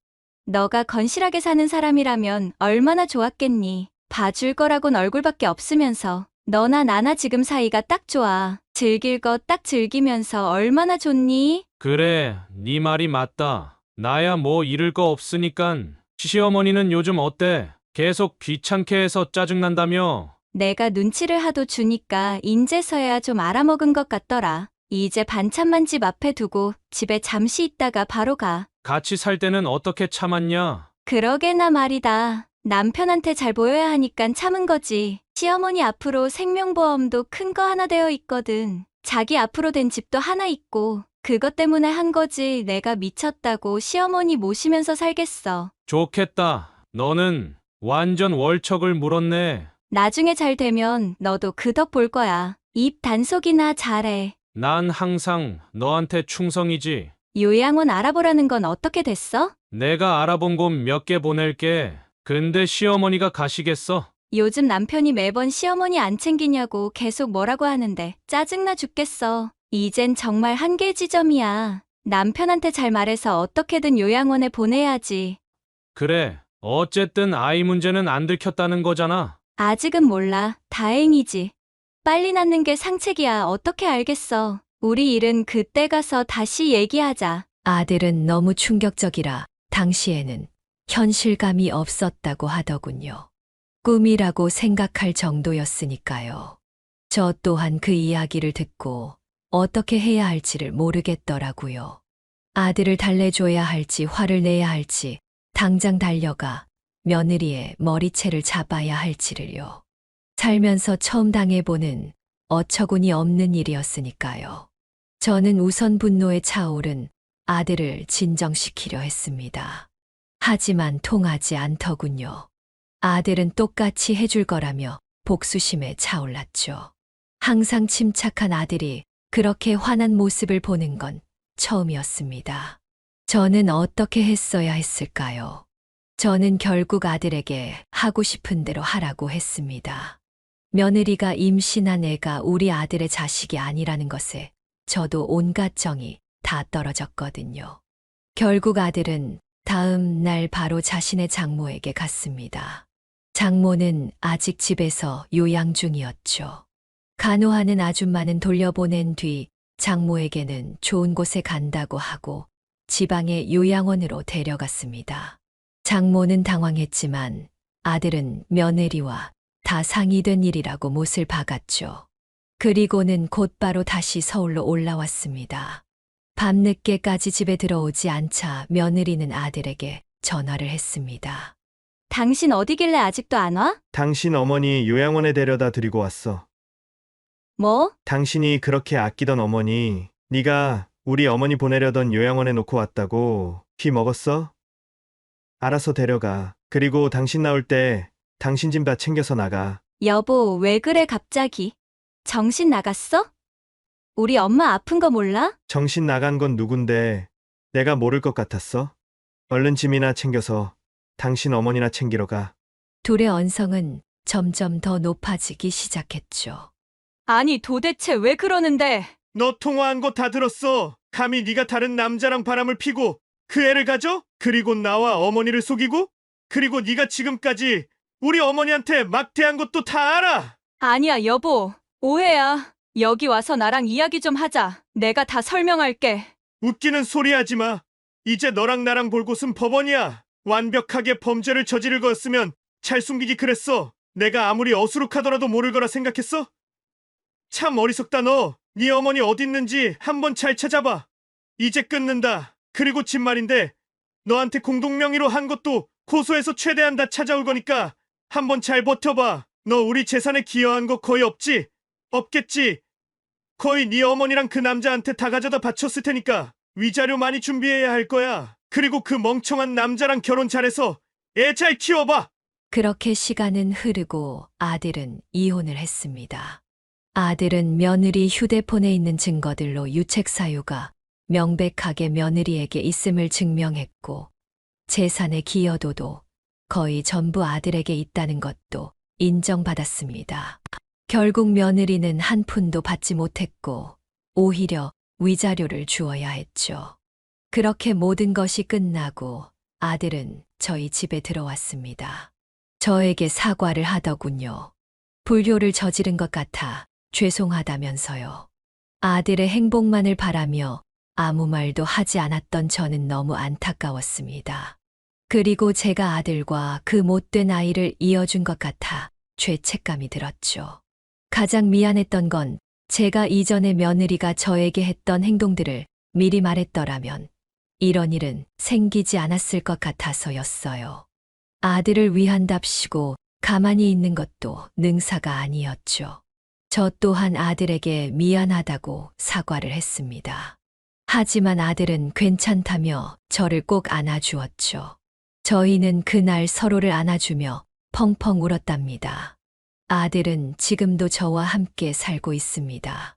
너가 건실하게 사는 사람이라면 얼마나 좋았겠니. 봐줄 거라곤 얼굴밖에 없으면서. 너나 나나 지금 사이가 딱 좋아. 즐길 거 딱 즐기면서 얼마나 좋니? 그래, 네 말이 맞다. 나야 뭐 잃을 거 없으니깐. 시어머니는 요즘 어때? 계속 귀찮게 해서 짜증난다며? 내가 눈치를 하도 주니까 인제서야 좀 알아먹은 것 같더라. 이제 반찬만 집 앞에 두고 집에 잠시 있다가 바로 가. 같이 살 때는 어떻게 참았냐? 그러게나 말이다. 남편한테 잘 보여야 하니깐 참은 거지. 시어머니 앞으로 생명보험도 큰 거 하나 되어 있거든. 자기 앞으로 된 집도 하나 있고 그것 때문에 한 거지. 내가 미쳤다고 시어머니 모시면서 살겠어. 좋겠다. 너는 완전 월척을 물었네. 나중에 잘 되면 너도 그 덕 볼 거야. 입 단속이나 잘해. 난 항상 너한테 충성이지. 요양원 알아보라는 건 어떻게 됐어? 내가 알아본 곳 몇 개 보낼게. 근데 시어머니가 가시겠어? 요즘 남편이 매번 시어머니 안 챙기냐고 계속 뭐라고 하는데 짜증나 죽겠어. 이젠 정말 한계 지점이야. 남편한테 잘 말해서 어떻게든 요양원에 보내야지. 그래. 어쨌든 아이 문제는 안 들켰다는 거잖아. 아직은 몰라. 다행이지. 빨리 낫는 게 상책이야. 어떻게 알겠어. 우리 일은 그때 가서 다시 얘기하자. 아들은 너무 충격적이라 당시에는 현실감이 없었다고 하더군요. 꿈이라고 생각할 정도였으니까요. 저 또한 그 이야기를 듣고 어떻게 해야 할지를 모르겠더라고요. 아들을 달래줘야 할지 화를 내야 할지 당장 달려가 며느리의 머리채를 잡아야 할지를요. 살면서 처음 당해보는 어처구니 없는 일이었으니까요. 저는 우선 분노에 차오른 아들을 진정시키려 했습니다. 하지만 통하지 않더군요. 아들은 똑같이 해줄 거라며 복수심에 차올랐죠. 항상 침착한 아들이 그렇게 화난 모습을 보는 건 처음이었습니다. 저는 어떻게 했어야 했을까요? 저는 결국 아들에게 하고 싶은 대로 하라고 했습니다. 며느리가 임신한 애가 우리 아들의 자식이 아니라는 것에 저도 온갖 정이 다 떨어졌거든요. 결국 아들은 다음 날 바로 자신의 장모에게 갔습니다. 장모는 아직 집에서 요양 중이었죠. 간호하는 아줌마는 돌려보낸 뒤 장모에게는 좋은 곳에 간다고 하고 지방의 요양원으로 데려갔습니다. 장모는 당황했지만 아들은 며느리와 다 상의된 일이라고 못을 박았죠. 그리고는 곧바로 다시 서울로 올라왔습니다. 밤늦게까지 집에 들어오지 않자 며느리는 아들에게 전화를 했습니다. 당신 어디길래 아직도 안 와? 당신 어머니 요양원에 데려다 드리고 왔어. 뭐? 당신이 그렇게 아끼던 어머니, 네가 우리 어머니 보내려던 요양원에 놓고 왔다고 피 먹었어? 알아서 데려가. 그리고 당신 나올 때 당신 짐 다 챙겨서 나가. 여보, 왜 그래 갑자기? 정신 나갔어? 우리 엄마 아픈 거 몰라? 정신 나간 건 누군데 내가 모를 것 같았어? 얼른 짐이나 챙겨서 당신 어머니나 챙기러 가. 둘의 언성은 점점 더 높아지기 시작했죠. 아니 도대체 왜 그러는데? 너 통화한 거 다 들었어. 감히 네가 다른 남자랑 바람을 피고 그 애를 가져? 그리고 나와 어머니를 속이고? 그리고 네가 지금까지 우리 어머니한테 막대한 것도 다 알아. 아니야 여보, 오해야. 여기 와서 나랑 이야기 좀 하자. 내가 다 설명할게. 웃기는 소리 하지 마. 이제 너랑 나랑 볼 곳은 법원이야. 완벽하게 범죄를 저지를 거였으면 잘 숨기기 그랬어. 내가 아무리 어수룩하더라도 모를 거라 생각했어? 참 어리석다 너. 네 어머니 어디 있는지 한번 잘 찾아봐. 이제 끊는다. 그리고 집 말인데 너한테 공동명의로 한 것도 고소해서 최대한 다 찾아올 거니까 한번 잘 버텨봐. 너 우리 재산에 기여한 거 거의 없지? 없겠지? 거의 네 어머니랑 그 남자한테 다 가져다 바쳤을 테니까 위자료 많이 준비해야 할 거야. 그리고 그 멍청한 남자랑 결혼 잘해서 애 잘 키워봐. 그렇게 시간은 흐르고 아들은 이혼을 했습니다. 아들은 며느리 휴대폰에 있는 증거들로 유책 사유가 명백하게 며느리에게 있음을 증명했고 재산의 기여도도 거의 전부 아들에게 있다는 것도 인정받았습니다. 결국 며느리는 한 푼도 받지 못했고 오히려 위자료를 주어야 했죠. 그렇게 모든 것이 끝나고 아들은 저희 집에 들어왔습니다. 저에게 사과를 하더군요. 불효를 저지른 것 같아 죄송하다면서요. 아들의 행복만을 바라며 아무 말도 하지 않았던 저는 너무 안타까웠습니다. 그리고 제가 아들과 그 못된 아이를 이어준 것 같아 죄책감이 들었죠. 가장 미안했던 건 제가 이전에 며느리가 저에게 했던 행동들을 미리 말했더라면 이런 일은 생기지 않았을 것 같아서였어요. 아들을 위한답시고 가만히 있는 것도 능사가 아니었죠. 저 또한 아들에게 미안하다고 사과를 했습니다. 하지만 아들은 괜찮다며 저를 꼭 안아주었죠. 저희는 그날 서로를 안아주며 펑펑 울었답니다. 아들은 지금도 저와 함께 살고 있습니다.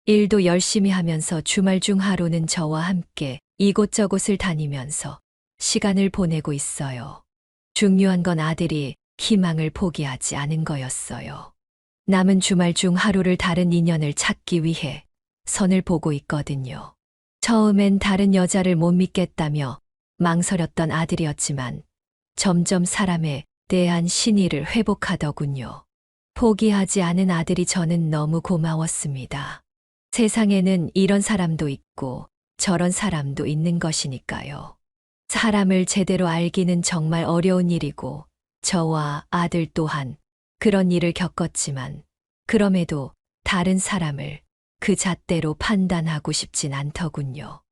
일도 열심히 하면서 주말 중 하루는 저와 함께 이곳저곳을 다니면서 시간을 보내고 있어요. 중요한 건 아들이 희망을 포기하지 않은 거였어요. 남은 주말 중 하루를 다른 인연을 찾기 위해 선을 보고 있거든요. 처음엔 다른 여자를 못 믿겠다며 망설였던 아들이었지만 점점 사람에 대한 신의를 회복하더군요. 포기하지 않은 아들이 저는 너무 고마웠습니다. 세상에는 이런 사람도 있고 저런 사람도 있는 것이니까요. 사람을 제대로 알기는 정말 어려운 일이고 저와 아들 또한 그런 일을 겪었지만 그럼에도 다른 사람을 그 잣대로 판단하고 싶진 않더군요.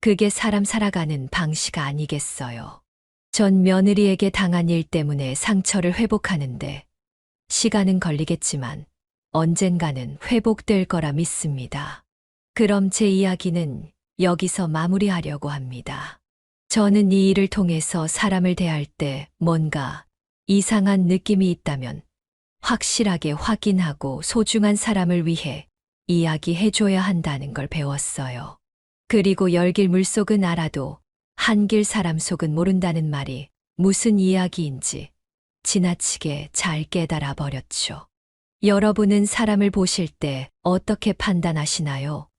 그게 사람 살아가는 방식 아니겠어요. 전 며느리에게 당한 일 때문에 상처를 회복하는데 시간은 걸리겠지만 언젠가는 회복될 거라 믿습니다. 그럼 제 이야기는 여기서 마무리하려고 합니다. 저는 이 일을 통해서 사람을 대할 때 뭔가 이상한 느낌이 있다면 확실하게 확인하고 소중한 사람을 위해 이야기해줘야 한다는 걸 배웠어요. 그리고 열길 물속은 알아도 한길 사람 속은 모른다는 말이 무슨 이야기인지 지나치게 잘 깨달아 버렸죠. 여러분은 사람을 보실 때 어떻게 판단하시나요?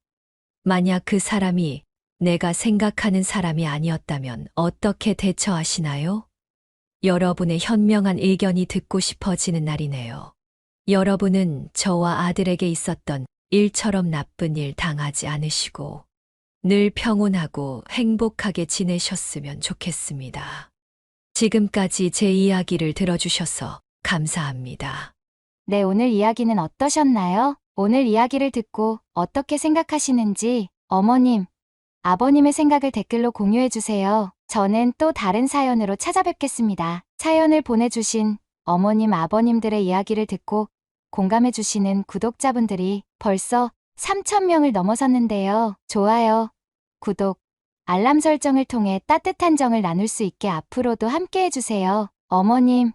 만약 그 사람이 내가 생각하는 사람이 아니었다면 어떻게 대처하시나요? 여러분의 현명한 의견이 듣고 싶어지는 날이네요. 여러분은 저와 아들에게 있었던 일처럼 나쁜 일 당하지 않으시고 늘 평온하고 행복하게 지내셨으면 좋겠습니다. 지금까지 제 이야기를 들어주셔서 감사합니다. 네, 오늘 이야기는 어떠셨나요? 오늘 이야기를 듣고 어떻게 생각하시는지 어머님, 아버님의 생각을 댓글로 공유해주세요. 저는 또 다른 사연으로 찾아뵙겠습니다. 사연을 보내주신 어머님, 아버님들의 이야기를 듣고 공감해주시는 구독자분들이 벌써 3,000명을 넘어섰는데요. 좋아요, 구독, 알람 설정을 통해 따뜻한 정을 나눌 수 있게 앞으로도 함께해주세요. 어머님,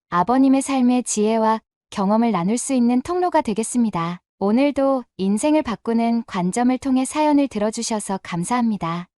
아버님의 삶의 지혜와 경험을 나눌 수 있는 통로가 되겠습니다. 오늘도 인생을 바꾸는 관점을 통해 사연을 들어주셔서 감사합니다.